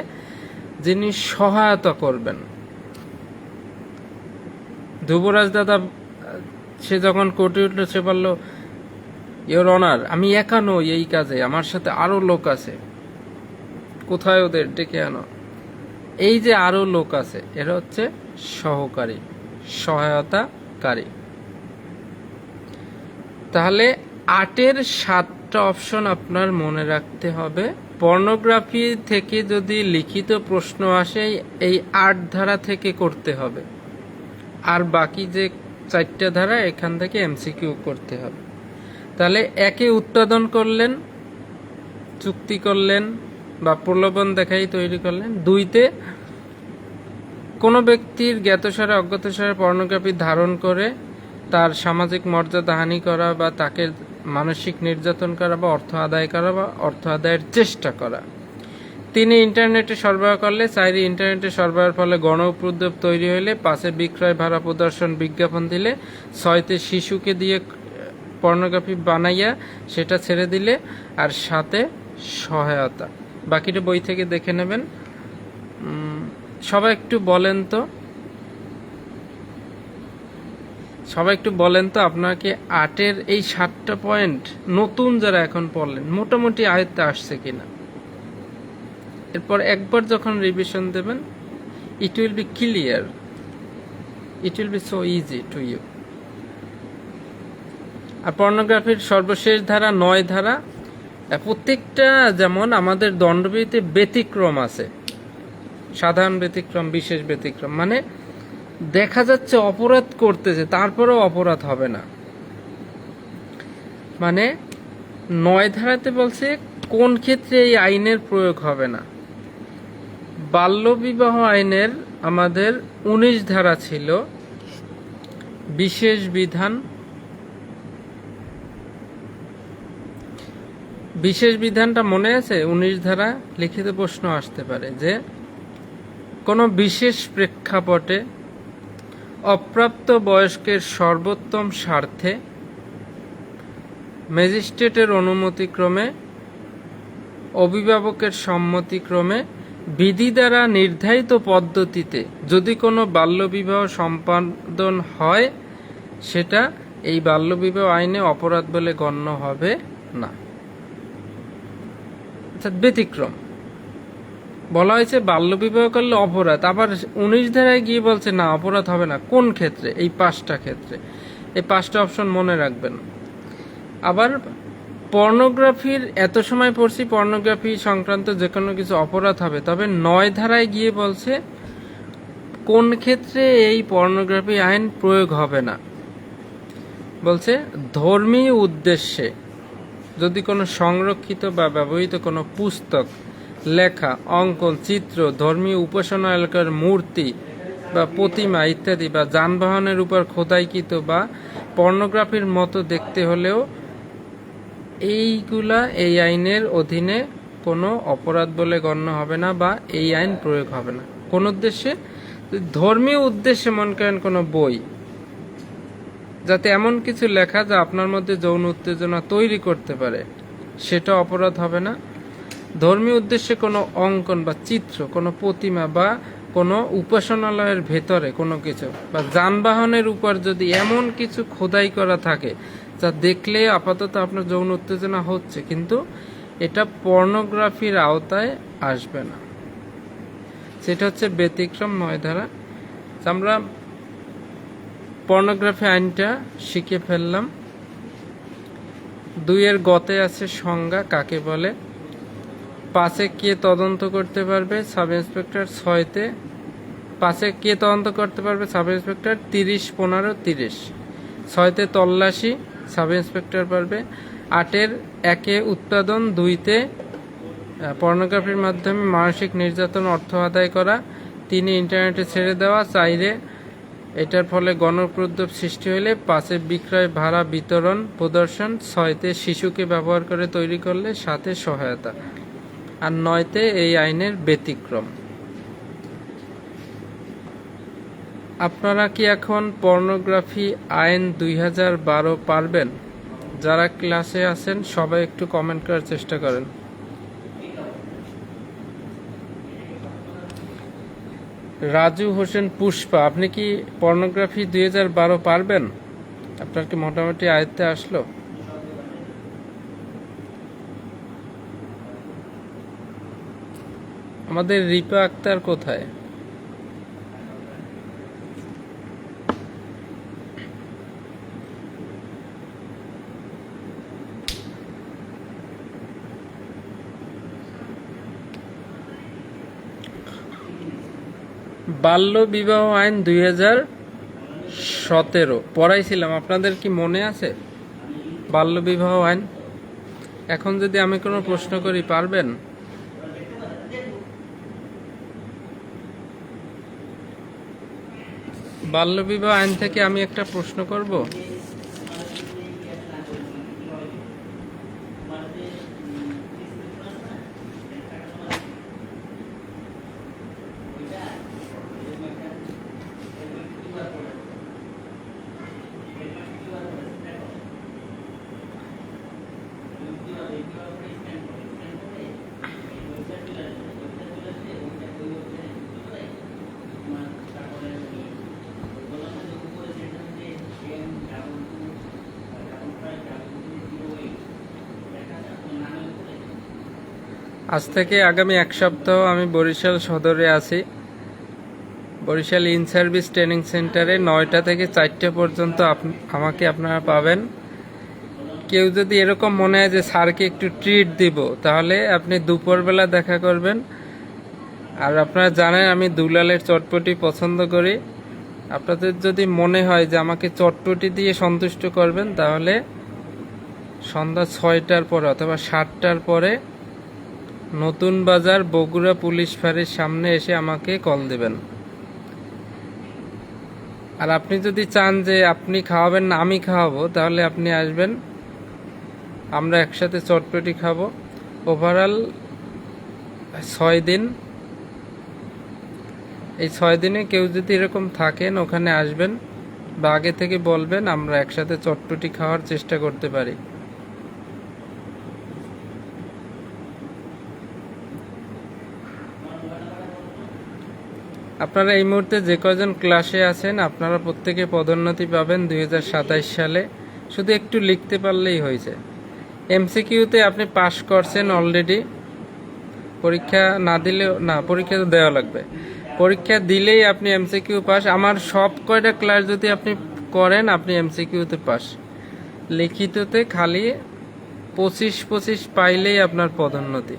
যিনি সহায়তা করবেন। ধ্রুবরাজ দাদা সে যখন কোর্টে উঠল, সে বলল ইওর অনার, আমি একা নই এই কাজে, আমার সাথে আরো লোক আছে। কোথায় ওদের? ডেকে আনো। এই যে আরো লোক আছে, এরা হচ্ছে সহকারী, সহায়তাকারী। তাহলে 8-এর 7টা অপশন আপনার মনে রাখতে হবে। পর্নোগ্রাফি থেকে যদি লিখিত প্রশ্ন আসে এই 8 ধারা থেকে করতে হবে, আর বাকি যে 4টা ধারা এখান থেকে এমসিকিউ করতে হবে। তাহলে একে উৎপাদন করলেন, চুক্তি করলেন বা প্রলোভন দেখাই তৈরি করলেন। 2তে কোনো ব্যক্তির জ্ঞাতসারে অজ্ঞাতসারে পর্নোগ্রাফি ধারণ করে তার সামাজিক মর্যাদা হানি করা বা তাকে মানসিক নির্যাতন করা বা অর্থ আদায় করা বা অর্থ আদায়ের চেষ্টা করা। 3 ইন্টারনেটে সরবরাহ করলে। 4 ইন্টারনেটে সরবরাহের ফলে গণ উপদ্রব তৈরি হলে। 5 বিক্রয় ভাড়া প্রদর্শন বিজ্ঞাপন দিলে। 6 শিশুকে দিয়ে পর্নোগ্রাফি বানাইয়া সেটা ছেড়ে দিলে। আর 7 সহায়তা। বাকিটা বই থেকে দেখে নেবেন। সবাই একটু বলেন তো আপনাকে 8-এর এই 7টা পয়েন্ট নতুন যারা এখন পড়লেন মোটামুটি আয়ত্তে আসছে কিনা। এরপর একবার যখন রিভিশন দেবেন, it will be clear, it will be so easy to you. আর পর্নোগ্রাফির সর্বশেষ ধারা 9 ধারা, প্রত্যেকটা যেমন আমাদের দণ্ডবিধিতে ব্যতিক্রম আছে, সাধারণ ব্যতিক্রম, বিশেষ ব্যতিক্রম। মানে দেখা যাচ্ছে অপরাধ করতেছে তারপরেও অপরাধ হবে না। মানে 9 ধারাতে বলছে কোন ক্ষেত্রে এই আইনের প্রয়োগ হবে না। বাল্যবিবাহ আইনের আমাদের 19 ধারা ছিল বিশেষ বিধান। বিশেষ বিধানটা মনে আছে? 19 ধারা লিখিত প্রশ্ন আসতে পারে যে কোনো বিশেষ প্রেক্ষাপটে অপ্রাপ্ত বয়স্কের সর্বোত্তম স্বার্থে ম্যাজিস্ট্রেটের অনুমতিক্রমে, অভিভাবকের সম্মতিক্রমে, বিধি দ্বারা নির্ধারিত পদ্ধতিতে যদি কোনো বাল্যবিবাহ সম্পাদন হয় সেটা এই বাল্যবিবাহ আইনে অপরাধ বলে গণ্য হবে না। ব্যতিক্রম বলা হয়েছে বাল্যবিবাহ করলে অপরাধ, আবার 19 ধারায় গিয়ে বলছে না অপরাধ হবে না। কোন ক্ষেত্রে? এই 5টা ক্ষেত্রে। এই 5টা অপশন মনে রাখবেন। আবার পর্নোগ্রাফির এত সময় পড়ছি পর্নোগ্রাফি সংক্রান্ত যে কোনো কিছু অপরাধ হবে, তবে 9 ধারায় গিয়ে বলছে কোন ক্ষেত্রে এই পর্নোগ্রাফি আইন প্রয়োগ হবে না। বলছে ধর্মীয় উদ্দেশ্যে যদি কোনো সংরক্ষিত বা ব্যবহৃত কোনো পুস্তক, লেখা, অঙ্কন, চিত্র, ধর্মীয় উপাসনা এলাকার মূর্তি বা প্রতিমা ইত্যাদি বা যানবাহনের উপর খোদাইকৃত বা পর্নোগ্রাফির মতো দেখতে হলেও এইগুলা এই আইনের অধীনে কোনো অপরাধ বলে গণ্য হবে না বা এই আইন প্রয়োগ হবে না। কোন উদ্দেশ্যে? ধর্মীয় উদ্দেশ্যে মনে করেন কোনো বই, যাতে এমন কিছু লেখা যা আপনার মধ্যে যৌন উত্তেজনা তৈরি করতে পারে, সেটা অপরাধ হবে না। ধর্মীয় উদ্দেশ্যে কোনো অঙ্কন বা চিত্র, কোনো প্রতিমা বা কোনো উপাসনালয়ের ভেতরে কোনো কিছু বা যানবাহনের উপর যদি এমন কিছু খোদাই করা থাকে যা দেখলে আপাতত আপনার যৌন উত্তেজনা হচ্ছে, কিন্তু এটা পর্নোগ্রাফির আওতায় আসবে না, সেটা হচ্ছে ব্যতিক্রম 9 ধারা। আমরা পর্নোগ্রাফি আইনটা শিখে ফেললাম। 2-এর গতে আছে সংজ্ঞা কাকে বলে। 5-এ কে তদন্ত করতে পারবে? Sub inspector. 5-এ কে তদন্ত করতে পারবে? Sub inspector. 30, 15, 30। 6-তে তল্লাশি, সাব ইন্সপেক্টর পারবে। 8-এর 1-এ উৎপাদন, 2-তে পর্নোগ্রাফির মাধ্যমে মানসিক নির্যাতন, অর্থ আদায় করা, 3-এ ইন্টারনেটে ছেড়ে দেওয়া, 4-এ এটার ফলে গণপ্রদ্রব সৃষ্টি হলে, 5-এ বিক্রয় ভাড়া বিতরণ প্রদর্শন, 6-তে শিশুকে ব্যবহার করে তৈরি করলে, 7-এ সহায়তা, আর 9-তে এই আইনের ব্যতিক্রম। আপনারা কি এখন পর্নোগ্রাফি আইন 2012 পারবেন? যারা ক্লাসে আছেন সবাই একটু কমেন্ট করার চেষ্টা করেন। রাজু হোসেন পুষ্পা, আপনি কি পর্নোগ্রাফি 2012 পারবেন? আপনার কি মোটামুটি আয়ত্তে আসলো? আমাদের রিপা আক্তার কোথায়? বাল্য বিবাহ আইন 2017 পড়াইছিলাম, আপনাদের কি মনে আছে? বাল্য বিবাহ আইন। এখন যদি আমি কোনো প্রশ্ন করি, পারবেন? বাল্য বিবাহ আইন থেকে আমি একটা প্রশ্ন করব। আজ থেকে আগামী 1 সপ্তাহ আমি বরিশাল সদরে আছি। বরিশাল ইন সার্ভিস ট্রেনিং সেন্টারে 9টা থেকে 4টা পর্যন্ত আমাকে আপনারা পাবেন। কেউ যদি এরকম মনে হয় যে স্যারকে একটু ট্রিট দিব, তাহলে আপনি দুপুরবেলা দেখা করবেন। আর আপনারা জানেন আমি দুলালের চটপটি পছন্দ করি। আপনাদের যদি মনে হয় যে আমাকে চটপটি দিয়ে সন্তুষ্ট করবেন, তাহলে সন্ধ্যা 6টার পরে অথবা 7টার পরে নতুন বাজার বগুড়া পুলিশ ফাঁড়ির সামনে এসে আমাকে কল দেবেন। আর আপনি যদি চান যে আপনি খাওয়াবেন না আমি খাওয়াবো, তাহলে আপনি আসবেন, আমরা একসাথে চটপটি খাবো। ওভারঅল 6 দিন। এই 6 দিনে কেউ যদি এরকম থাকেন, ওখানে আসবেন বা আগে থেকে বলবেন, আমরা একসাথে চটপটি খাওয়ার চেষ্টা করতে পারি। আপনারা এই মুহূর্তে যে কজন ক্লাসে আছেন, আপনারা প্রত্যেকে পদোন্নতি পাবেন 2027 সালে। শুধু একটু লিখতে পারলেই হয়েছে। এমসিকিউতে আপনি পাস করছেন অলরেডি। পরীক্ষা না দিলেও না, পরীক্ষা তো দেওয়া লাগবে। পরীক্ষা দিলেই আপনি এমসিকিউ পাস। আমার সব কয়টা ক্লাস যদি আপনি করেন, আপনি এমসিকিউতে পাস। লিখিততে খালি 25 পাইলেই আপনার পদোন্নতি।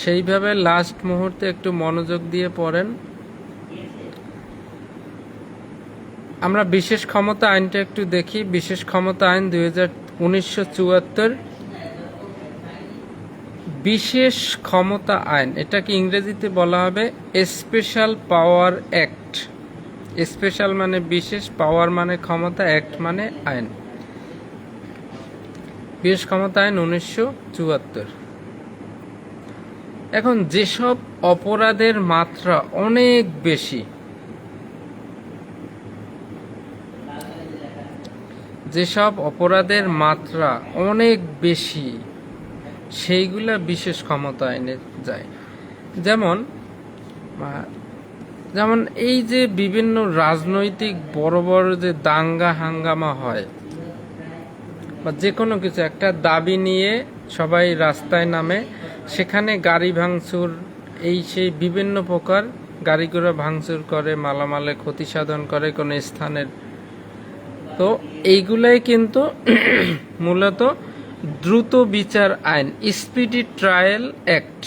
সেইভাবে লাস্ট মুহূর্তে একটু মনোযোগ দিয়ে পড়েন। আমরা বিশেষ ক্ষমতা আইনটা একটু দেখি। বিশেষ ক্ষমতা আইন 1974। বিশেষ ক্ষমতা আইন, এটাকে ইংরেজিতে বলা হবে স্পেশাল পাওয়ার অ্যাক্ট। স্পেশাল মানে বিশেষ, পাওয়ার মানে ক্ষমতা, অ্যাক্ট মানে আইন। বিশেষ ক্ষমতা আইন 1974। এখন যেসব অপরাধের মাত্রা অনেক বেশি, যেসব অপরাধের মাত্রা অনেক বেশি, সেইগুলা বিশেষ ক্ষমতা আইনে যায়। যেমন এই যে বিভিন্ন রাজনৈতিক বড় বড় যে দাঙ্গা হাঙ্গামা হয়, বা যে কোনো কিছু একটা দাবি নিয়ে সবাই রাস্তায় নামে, সেখানে গাড়ি ভাঙচুর, এই সেই বিভিন্ন প্রকার গাড়ি ঘোড়া ভাঙচুর করে, মালামালে ক্ষতি সাধন করে কোনো স্থানের। তো এইগুলাই কিন্তু মূলত দ্রুত বিচার আইন, স্পিডি ট্রায়াল অ্যাক্ট,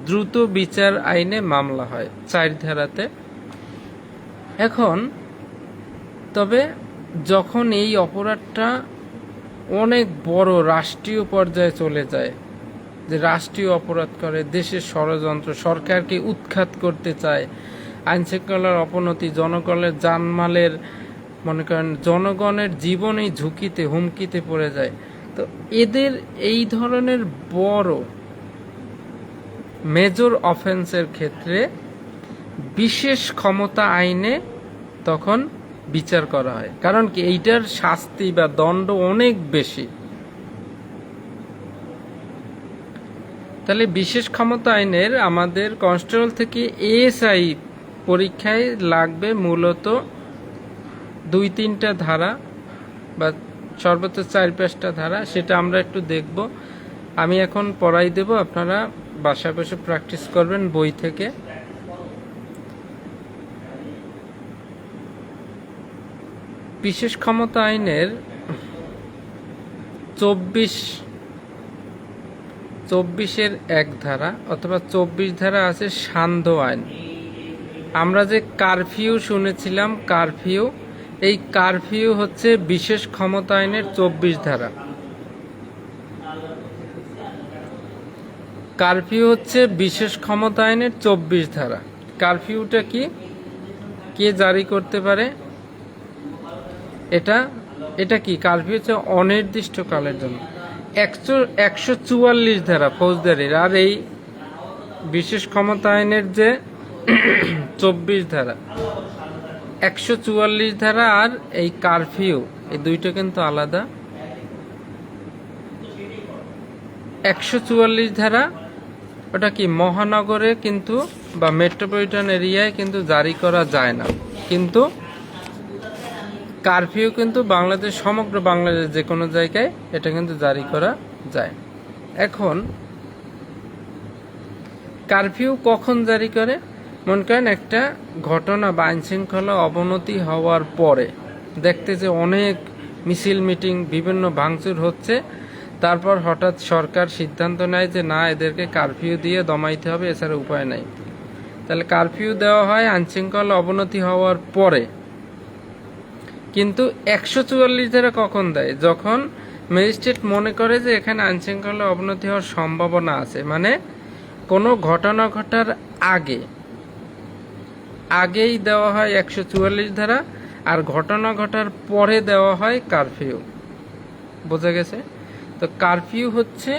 দ্রুত বিচার আইনে মামলা হয় 4 ধারাতে। এখন তবে যখন এই অপরাধটা অনেক বড় রাষ্ট্রীয় পর্যায়ে চলে যায়, যে রাষ্ট্রীয় অপরাধ করে, দেশের ষড়যন্ত্র, সরকারকে উৎখাত করতে চায়, আইন শৃঙ্খলার অবনতি, জনগণের জানমালের, মনে করেন জনগণের জীবনেই ঝুঁকিতে, হুমকিতে পড়ে যায়, তো এদের এই ধরনের বড় মেজর অফেন্সের ক্ষেত্রে বিশেষ ক্ষমতা আইনে তখন বিচার করা হয়। কারণ কি, এইটার শাস্তি বা দণ্ড অনেক বেশি। তাহলে বিশেষ ক্ষমতা আইনের আমাদের কনস্টেবল থেকে এএসআই পরীক্ষায় লাগবে মূলত 2-3টা ধারা বা সর্বোচ্চ 4-5টা ধারা। সেটা আমরা একটু দেখব। আমি এখন পড়াই দেব, আপনারা বাসায় বসে প্র্যাকটিস করবেন বই থেকে। বিশেষ ক্ষমতা আইনের 24-এর 1 ধারা অথবা 24 ধারা আছে সান্ধ্য আইন। আমরা যে কারফিউ শুনেছিলাম, কারফিউ, এই কারফিউ হচ্ছে বিশেষ ক্ষমতা আইনের 24 ধারা। কারফিউ হচ্ছে বিশেষ ক্ষমতা আইনের 24 ধারা। কারফিউটা কি, কে জারি করতে পারে? এটা কি কারফিউ হচ্ছে অনির্দিষ্টকালের জন্য। 144 ধারা ফৌজদারির, আর এই বিশেষ ক্ষমতা আইনের যে 24 ধারা, 144 ধারা আর এই কারফিউ, এই দুইটা কিন্তু আলাদা। 144 ধারা ওটা কি মহানগরে কিন্তু বা মেট্রোপলিটন এরিয়ায় কিন্তু জারি করা যায় না, কিন্তু কারফিউ কিন্তু বাংলাদেশ, সমগ্র বাংলাদেশ যে কোনো জায়গায় এটা কিন্তু জারি করা যায়। এখন কারফিউ কখন জারি করে? মনে করেন একটা ঘটনা বা আইনশৃঙ্খলা অবনতি হওয়ার পরে দেখতে যে অনেক মিছিল মিটিং বিভিন্ন ভাঙচুর হচ্ছে, তারপর হঠাৎ সরকার সিদ্ধান্ত নেয় যে না, এদেরকে কারফিউ দিয়ে দমাইতে হবে, এছাড়া উপায় নাই। তাহলে কারফিউ দেওয়া হয় আইনশৃঙ্খলা অবনতি হওয়ার পরে। কিন্তু 144 ধারা কখন দেয়? যখন ম্যাজিস্ট্রেট মনে করে যে এখানে আইনশৃঙ্খলা অবনতি হওয়ার সম্ভাবনা আছে, মানে কোনো ঘটনা ঘটার আগেই দেওয়া হয় 144 ধারা, আর ঘটনা ঘটার পরে দেওয়া হয় কারফিউ। বোঝা গেছে? তো কারফিউ হচ্ছে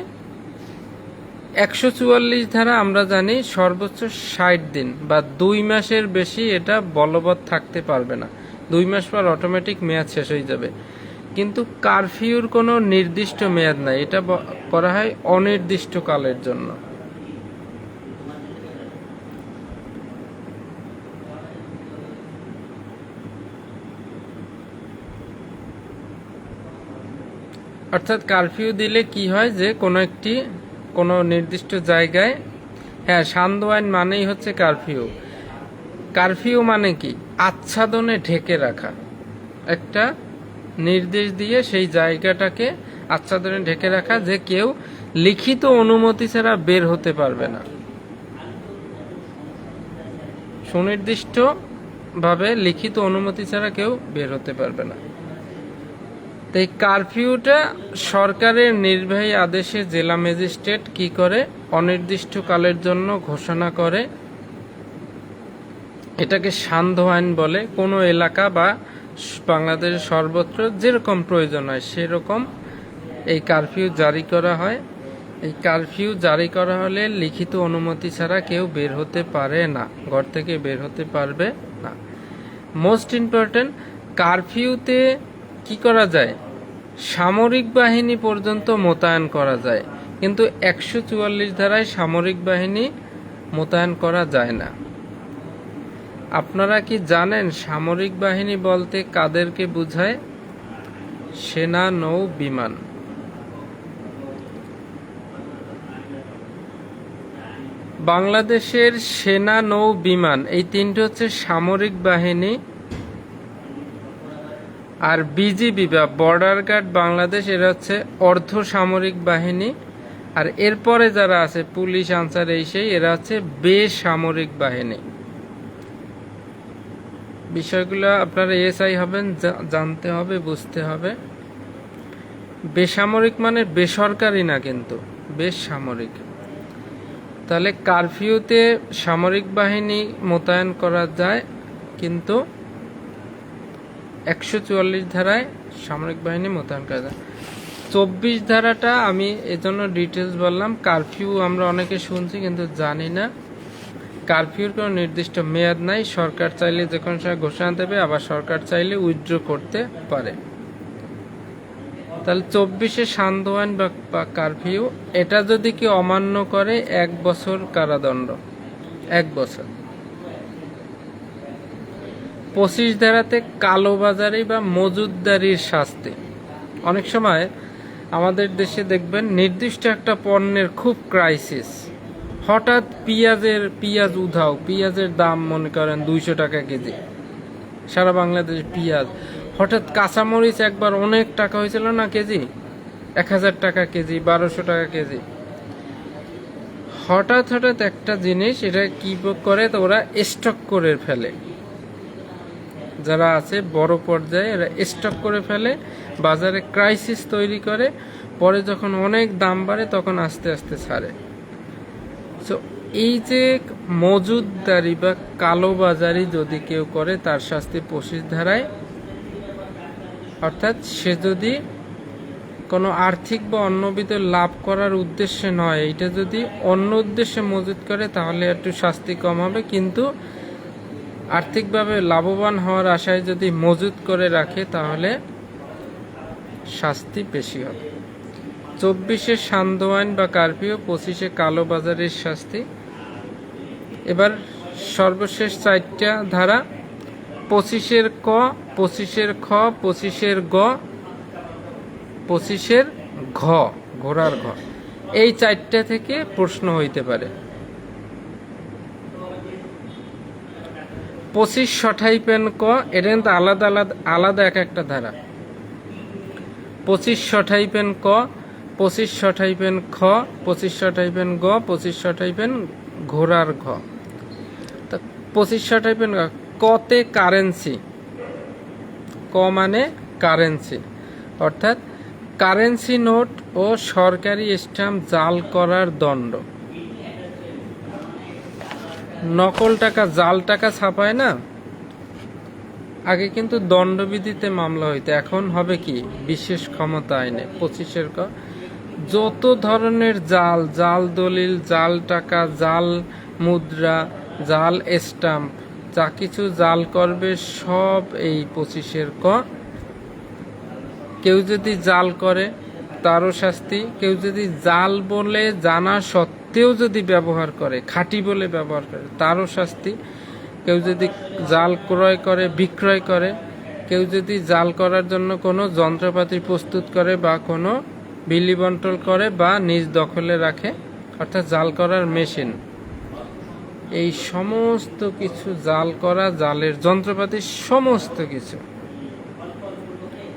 144 ধারা। আমরা জানি সর্বোচ্চ 60 দিন বা 2 মাসের বেশি এটা বলবৎ থাকতে পারবে না। 2 মাস পর অটোমেটিক মেয়াদ শেষ হয়ে যাবে। কিন্তু কারফিউর কোনো নির্দিষ্ট মেয়াদ নাই, এটা করা হয় অনির্দিষ্টকালের জন্য। অর্থাৎ কারফিউ দিলে কি হয় যে কোনো নির্দিষ্ট জায়গায়, হ্যাঁ, সান্ধ্য আইন মানেই হচ্ছে কারফিউ। কারফিউ মানে কি? আচ্ছাদনে ঢেকে রাখা, একটা নির্দেশ দিয়ে সেই জায়গাটাকে আচ্ছাদনে ঢেকে রাখা, যে কেউ লিখিত অনুমতি ছাড়া বের হতে পারবে না। সুনির্দিষ্ট ভাবে লিখিত অনুমতি ছাড়া কেউ বের হতে পারবে না। এই কারফিউটা সরকারের নির্বাহী আদেশে জেলা ম্যাজিস্ট্রেট কি করে? অনির্দিষ্টকালের জন্য ঘোষণা করে। এটাকে সান্ধ্য আইন বলে। কোনো এলাকা বা বাংলাদেশের সর্বত্র যেরকম প্রয়োজন হয় সেরকম এই কারফিউ জারি করা হয়। এই কারফিউ জারি করা হলে লিখিত অনুমতি ছাড়া কেউ বের হতে পারে না, ঘর থেকে বের হতে পারবে না। মোস্ট ইম্পর্টেন্ট, কারফিউতে কি করা যায়? সামরিক বাহিনী পর্যন্ত মোতায়েন করা যায়, কিন্তু 144 ধারায় সামরিক বাহিনী মোতায়েন করা যায় না। আপনারা কি জানেন সামরিক বাহিনী বলতে কাদেরকে বোঝায়? সেনা, নৌ, বিমান। বাংলাদেশের সেনা, নৌ, বিমান এই তিনটি হচ্ছে সামরিক বাহিনী। আর বিজিবি বা বর্ডার গার্ড বাংলাদেশ, এরা হচ্ছে অর্ধ সামরিক বাহিনী। আর এরপরে যারা আছে পুলিশ, আনসার, এই সেই, এরা হচ্ছে বেসামরিক বাহিনী। বিষয়গুলো আপনারা এসআই হবেন, জানতে হবে, বুঝতে হবে। বেসামরিক মানে বেসরকারি না, কিন্তু বেসামরিক। তাহলে কারফিউতে সামরিক বাহিনী মোতায়েন করা যায়, কিন্তু 144 ধারায় সামরিক বাহিনী মোতায়েন করা যায়। 24 ধারাটা আমি এজন্য ডিটেলস বললাম। কারফিউ আমরা অনেকে শুনছি কিন্তু জানি না। কারফিউর কোনো নির্দিষ্ট মেয়াদ নাই, সরকার চাইলে যে কোনো সময় ঘোষণা দেবে, আবার সরকার চাইলে উইথড্র করতে পারে। তাহলে 24-এ সান্ধ্য আইন বা কারফিউ, এটা যদি কেউ অমান্য করে 1 বছর কারাদণ্ড, 1 বছর। 25 ধারাতে কালোবাজারি বা মজুদদারির শাস্তি। অনেক সময় আমাদের দেশে দেখবেন নির্দিষ্ট একটা পণ্যের খুব ক্রাইসিস, হঠাৎ পেঁয়াজ উধাও, পেঁয়াজের দাম মনে করেন 200 টাকা কেজি, সারা বাংলাদেশ পেঁয়াজ। হঠাৎ কাঁচামরিচ একবার অনেক টাকা হয়েছিল না কেজি, 1000 টাকা কেজি, 1200 টাকা কেজি। হঠাৎ হঠাৎ একটা জিনিস এটা কি করে, তো ওরা স্টক করে ফেলে, যারা আছে বড় পর্যায়ে এরা স্টক করে ফেলে, বাজারে ক্রাইসিস তৈরি করে, পরে যখন অনেক দাম বাড়ে তখন আস্তে আস্তে ছাড়ে। সো এই যে মজুদদারি বা কালোবাজারি যদি কেউ করে তার শাস্তি 25 ধারায়, অর্থাৎ সে যদি কোনো আর্থিক বা অন্যবিধ লাভ করার উদ্দেশ্যে নয়, এটা যদি অন্য উদ্দেশ্যে মজুদ করে তাহলে একটু শাস্তি কম হবে, কিন্তু আর্থিকভাবে লাভবান হওয়ার আশায় যদি মজুদ করে রাখে তাহলে শাস্তি বেশি হবে। 24-এ সান্ধ্য আইন বা কারফিউ, 25-এ কালোবাজারের শাস্তি। এবার সর্বশেষ 4টা ধারা, 25-এর ক, 25-এর খ, 25-এর গ, 25-এর ঘ, ঘোড়ার ঘ, এই 4টা থেকে প্রশ্ন হইতে পারে। 25-28 ক, এটা কিন্তু আলাদা আলাদা আলাদা এক একটা ধারা। 25-28 ক, 25-28 খ, 25-28 গ, 25-28 ঘোড়ার ঘ। 25-28 কতে কারেন্সি, ক মানে কারেন্সি, অর্থাৎ কারেন্সি নোট ও সরকারি স্ট্যাম্প জাল করার দণ্ড। নকল টাকা, জাল টাকা ছাপায় না, আগে কিন্তু দণ্ডবিধিতে মামলা হইতো, এখন হবে কি বিশেষ ক্ষমতা আইনে। 25-এর ক, যত ধরনের জাল, জাল দলিল, জাল টাকা, জাল মুদ্রা, জাল স্ট্যাম্প, যা কিছু জাল করবে সব এই 25-এর ক। কেউ যদি জাল করে তারও শাস্তি, কেউ যদি জাল বলে জানা সত্ত্বেও যদি ব্যবহার করে, খাঁটি বলে ব্যবহার করে, তারও শাস্তি। কেউ যদি জাল ক্রয় করে, বিক্রয় করে, কেউ যদি জাল করার জন্য কোনো যন্ত্রপাতি প্রস্তুত করে বা কোনো বিলি বন্টন করে বা নিজ দখলে রাখে, অর্থাৎ জাল করার মেশিন, এই সমস্ত কিছু জাল করা, জালের যন্ত্রপাতি সমস্ত কিছু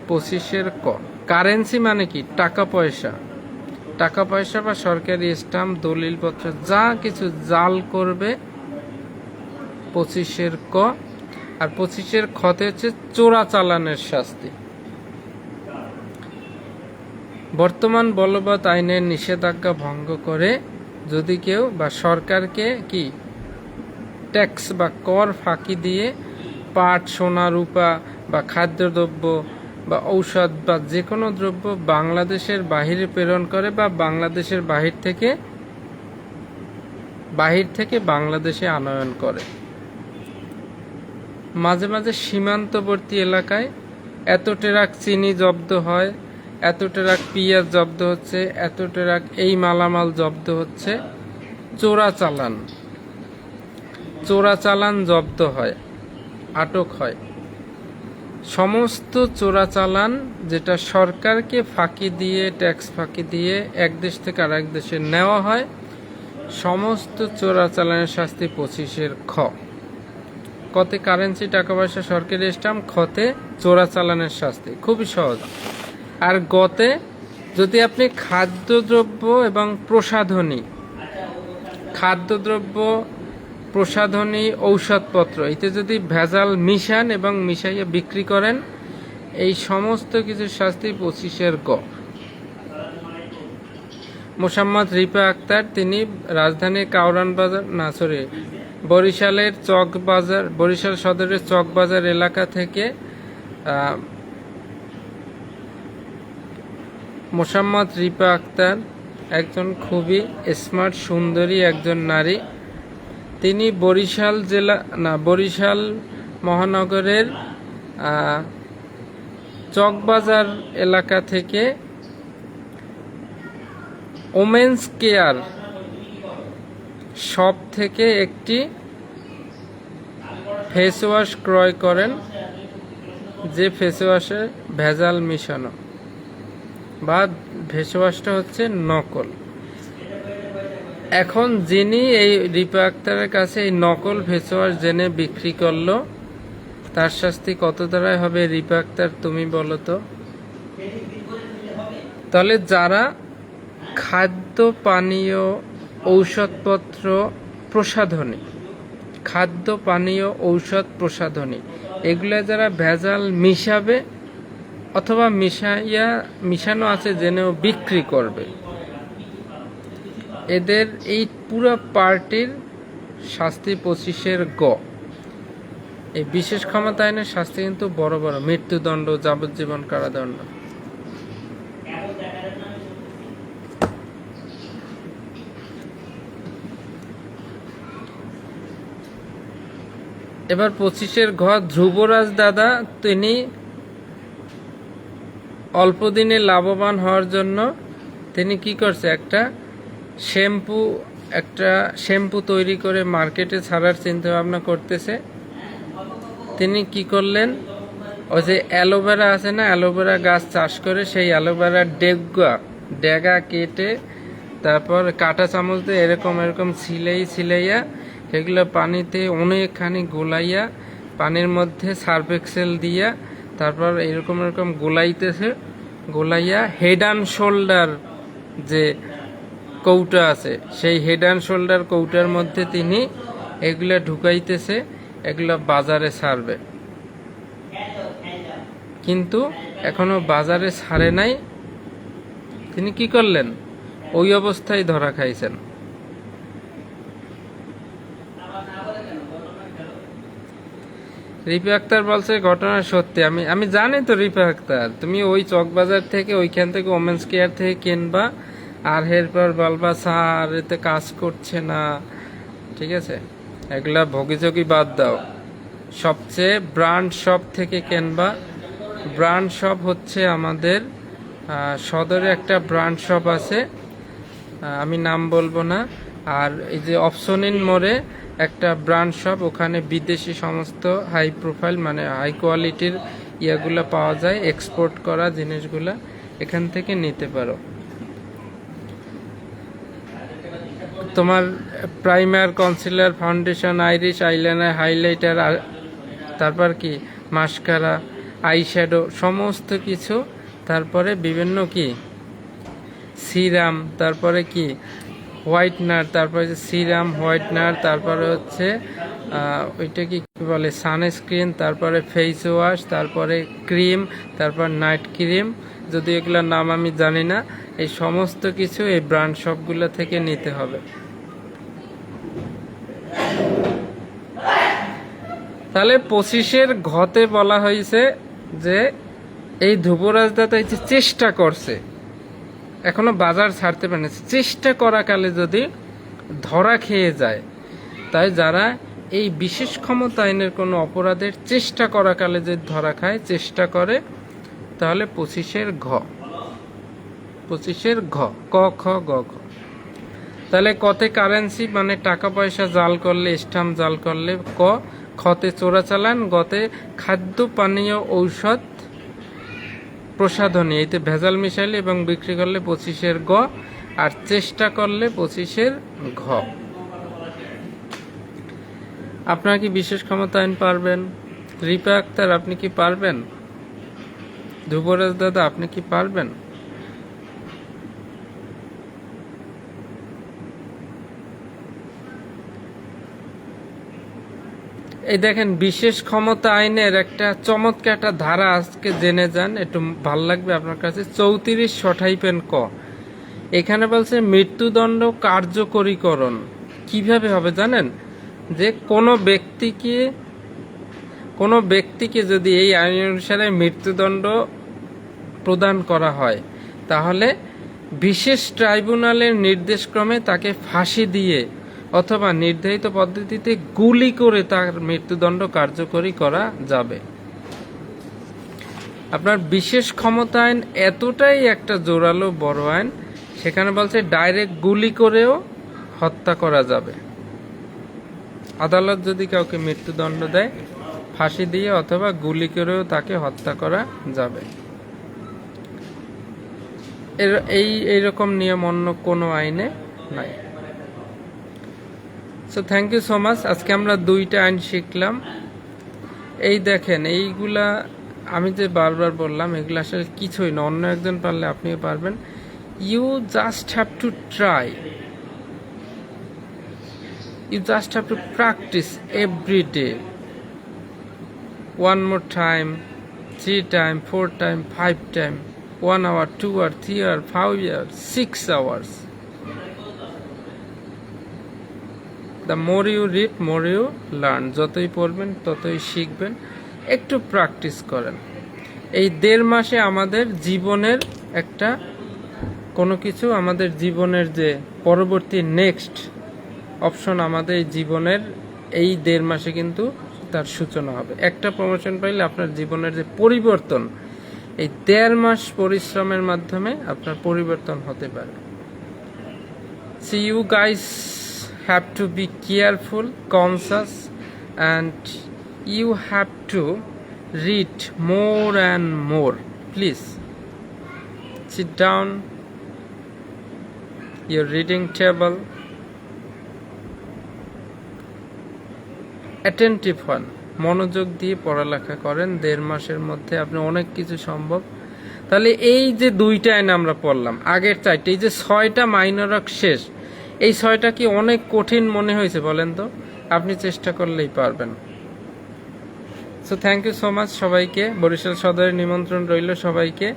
25-এর ক। কারেন্সি মানে কি, টাকা পয়সা, টাকা পয়সা বা সরকারি স্ট্যাম্প, দলিলপত্র, যা কিছু জাল করবে 25-এর ক। আর 25-এর খতে হচ্ছে চোরাচালানের শাস্তি। বর্তমান বলবৎ আইনের নিষেধাজ্ঞা ভঙ্গ করে যদি কেউ বা সরকারকে কি ট্যাক্স বা কর ফাঁকি দিয়ে পাট, সোনা, রূপা বা খাদ্যদ্রব্য বা ঔষধ বা যে কোনো দ্রব্য বাংলাদেশের বাহিরে প্রেরণ করে বা বাংলাদেশের বাহির থেকে বাংলাদেশে আনয়ন করে। মাঝে মাঝে সীমান্তবর্তী এলাকায় এত ট্রাক চিনি জব্দ হয়, এত ট্রাক পেঁয়াজ জব্দ হচ্ছে, এত ট্রাক এই মালামাল জব্দ হচ্ছে। চোরাচালান জব্দ হয়, আটক হয়। সমস্ত চোরাচালান যেটা সরকারকে ফাঁকি দিয়ে, ট্যাক্স ফাঁকি দিয়ে এক দেশ থেকে আরেক দেশে নেওয়া হয়, সমস্ত চোরাচালানের শাস্তি 25-এর খ। কতে কারেন্সি, টাকা পয়সা, সরকারি স্ট্যাম্প, খতে চোরাচালানের শাস্তি, খুবই সহজ। আর গতে যদি আপনি খাদ্যদ্রব্য এবং প্রসাধনী, খাদ্যদ্রব্য, প্রসাধনী, ঔষধপত্র, এতে যদি ভেজাল মিশান এবং মিশাইয়া বিক্রি করেন, এই সমস্ত কিছু শাস্তি 25-এর গ। মোসাম্মদ রিপা আক্তার, তিনি রাজধানীর কাউরান বাজার বরিশালের চকবাজার, বরিশাল সদরের চকবাজার এলাকা থেকে মোসাম্মদ রিপা আক্তার একজন খুবই স্মার্ট, সুন্দরী একজন নারী। তিনি বরিশাল মহানগরের চকবাজার এলাকা থেকে ওমেন্স কেয়ার শপ থেকে একটি ফেস ওয়াশ ক্রয় করেন, যে ফেস ওয়াশে ভেজাল মিশানো বা ফেস ওয়াশটা হচ্ছে নকল। এখন যিনি এই রিপা আক্তারের কাছে এই নকল ফেস ওয়াশ জেনে বিক্রি করলো, তার শাস্তি কত ধারায় হবে রিপা আক্তার, তুমি বলো তো? তাহলে যারা খাদ্য পানীয় ঔষধপত্র প্রসাধনী, খাদ্য পানীয় ঔষধ প্রসাধনী, এগুলা যারা ভেজাল মিশাবে অথবা মিশানো আছে জেনেও বিক্রি করবে, এদের এই পুরো পার্টির শাস্তি 25-এর গ। এই বিশেষ ক্ষমতা আইনের শাস্তি কিন্তু বড় বড়, মৃত্যুদণ্ড, যাবজ্জীবন কারাদণ্ড। এবার 25-এর ঘ, ধ্রুবরাজ দাদা তিনি অল্প দিনে লাভবান হওয়ার জন্য তিনি কি করছে, একটা শ্যাম্পু তৈরি করে মার্কেটে ছাড়ার চিন্তা ভাবনা করতেছে। তিনি কি করলেন, ওই যে অ্যালোভেরা আছে না, অ্যালোভেরা গাছ চাষ করে সেই অ্যালোভেরার ডেগা কেটে তারপর কাঁটা চামচ দিয়ে এরকম ছিলাইয়া সেগুলো পানিতে অনেকখানি গোলাইয়া, পানির মধ্যে সার্ফ এক্সেল দিয়া তারপর এরকম গোলাইয়া হেড অ্যান্ড শোল্ডার যে কৌটা আছে সেই হেড অ্যান্ড শোল্ডার কৌটার মধ্যে তিনি এগুলা ঢুকাইতেছে, এগুলা বাজারে ছাড়বে। কিন্তু এখনো বাজারে ছাড়ে নাই, তিনি কি করলেন, ওই অবস্থায় ধরা খাইছেন। রিপা আক্তার বলছে ঘটনা সত্যি। আমি জানি তো রিপা আক্তার, তুমি ওই চকবাজার থেকে ওইখান থেকে ওমেন্স কেয়ার থেকে কিনবা আর এরপর বলবা স্যার এতে কাজ করছে না, ঠিক আছে, এগুলা ভোগিচকি বাদ দাও। সবচেয়ে ব্র্যান্ড শপ থেকে কিনবা। ব্র্যান্ড শপ হচ্ছে আমাদের সদরে একটা ব্র্যান্ড শপ আছে, আমি নাম বলবো না। আর এই যে অপশনিন মোড়ে একটা ব্র্যান্ড শপ, ওখানে বিদেশি সমস্ত হাই প্রোফাইল মানে হাই কোয়ালিটির ইয়াগুলো পাওয়া যায়, এক্সপোর্ট করা জিনিসগুলা এখান থেকে নিতে পারো। তোমার primer, concealer, foundation, Irish, eyeliner, highlighter, তারপর কি মাস্কারা, আইশ্যাডো সমস্ত কিছু, তারপরে বিভিন্ন কি সিরাম, তারপরে কি হোয়াইটনার, তারপরে সিরাম হোয়াইটনার, তারপরে হচ্ছে ওইটা কি বলে সানস্ক্রিন, তারপরে ফেস ওয়াশ, তারপরে ক্রিম, তারপর নাইট ক্রিম, যদি এগুলোর নাম আমি জানি না। এই সমস্ত কিছু এই ব্র্যান্ড শপগুলো থেকে নিতে হবে। তাহলে 25-এর ঘতে বলা হয়েছে যে এই ধ্রুবরাজ দাদা চেষ্টা করছে, এখনো বাজার ছাড়তে পারেনি, চেষ্টা করাকালে যদি ধরা খেয়ে যায়, তাই যারা এই বিশেষ ক্ষমতা আইনের কোনো অপরাধের চেষ্টা করাকালে যদি ধরা খায়, চেষ্টা করে, তাহলে 25-এর ঘ, 25-এর ঘ, ক খ গ ঘ। তাহলে কতে কারেন্সি মানে টাকা পয়সা জাল করলে, স্টাম্প জাল করলে ক, খতে চোরাচালান, গতে খাদ্য পানীয় ঔষধ প্রসাধনী, এতে ভেজাল মিশাইলে এবং বিক্রি করলে 25-এর গ, আর চেষ্টা করলে 25-এর ঘ। আপনারা কি বিশেষ ক্ষমতা আইন পারবেন? রিপা আক্তার আপনি কি পারবেন? ধ্রুবরাজ দাদা আপনি কি পারবেন? এই দেখেন বিশেষ ক্ষমতা আইনের একটা চমৎকার একটা ধারা আজকে জেনে যান, একটু ভাল লাগবে আপনার কাছে। 34 ক, এখানে বলছে মৃত্যুদণ্ড কার্যকরীকরণ কিভাবে হবে জানেন? যে কোনো ব্যক্তিকে যদি এই আইন অনুসারে মৃত্যুদণ্ড প্রদান করা হয়, তাহলে বিশেষ ট্রাইব্যুনালের নির্দেশক্রমে তাকে ফাঁসি দিয়ে অথবা নির্ধারিত পদ্ধতিতে গুলি করে তার মৃত্যুদণ্ড কার্যকরী করা যাবে। আপনার বিশেষ ক্ষমতা আইন এতটাই একটা জোরালো বড় আইন, সেখানে বলছে ডাইরেক্ট গুলি করেও হত্যা করা যাবে। আদালত যদি কাউকে মৃত্যুদণ্ড দেয়, ফাঁসি দিয়ে অথবা গুলি করেও তাকে হত্যা করা যাবে। এইরকম নিয়ম অন্য কোনো আইনে নাই। So thank you so much. আজকে আমরা 2টা আইন শিখলাম। এই দেখেন, এইগুলা আমি যে বারবার বললাম, এগুলো আসলে কিছুই না, অন্য একজন পারলে আপনিও পারবেন। You just have to try. You just have to practice every day. 1 more time, 3 time, 4 time, 5 time, 1 hour, 2 hour, 3 hour, 5 hours, 6 hours. The more you read, more you learn. যতই পড়বেন ততই শিখবেন। একটু প্র্যাকটিস করেন। এই 1.5 মাসে আমাদের জীবনের একটা কোনো কিছু, আমাদের জীবনের যে পরবর্তী নেক্সট অপশন, আমাদের এই জীবনের এই 1.5 মাসে কিন্তু তার সূচনা হবে। একটা প্রমোশন পাইলে আপনার জীবনের যে পরিবর্তন, এই 1.5 মাস পরিশ্রমের মাধ্যমে আপনার পরিবর্তন হতে পারে। So you guys have to be careful, conscious, and you have to read more and more. Please sit down, your reading table, attentive হন, মনোযোগ দিয়ে পড়ালেখা করেন। 1.5 মাসের মধ্যে আপনি অনেক কিছু সম্ভব। তাহলে এই যে 2টা আইন আমরা পড়লাম, আগের 4টে, এই যে 6টা মাইনর অক্ট শেষ, এই 6টা কি অনেক কঠিন মনে হয়েছে বলেন তো? আপনি চেষ্টা করলেই পারবেন। So thank you so much সবাইকে। বরিশাল সদরের নিমন্ত্রণ রইল সবাইকে।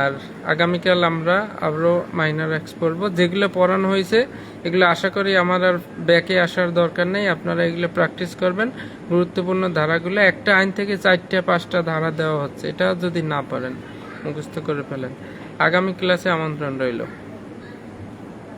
আর আগামীকাল আমরা আরও মাইনর অ্যাক্টস পড়ব। যেগুলো পড়ানো হয়েছে এগুলো আশা করি আমার আর ব্যাকে আসার দরকার নেই, আপনারা এগুলো প্র্যাকটিস করবেন। গুরুত্বপূর্ণ ধারাগুলো, একটা আইন থেকে 4টা 5টা ধারা দেওয়া হচ্ছে, এটা যদি না পারেন মুখস্থ করে ফেলেন। আগামী ক্লাসে আমন্ত্রণ রইল।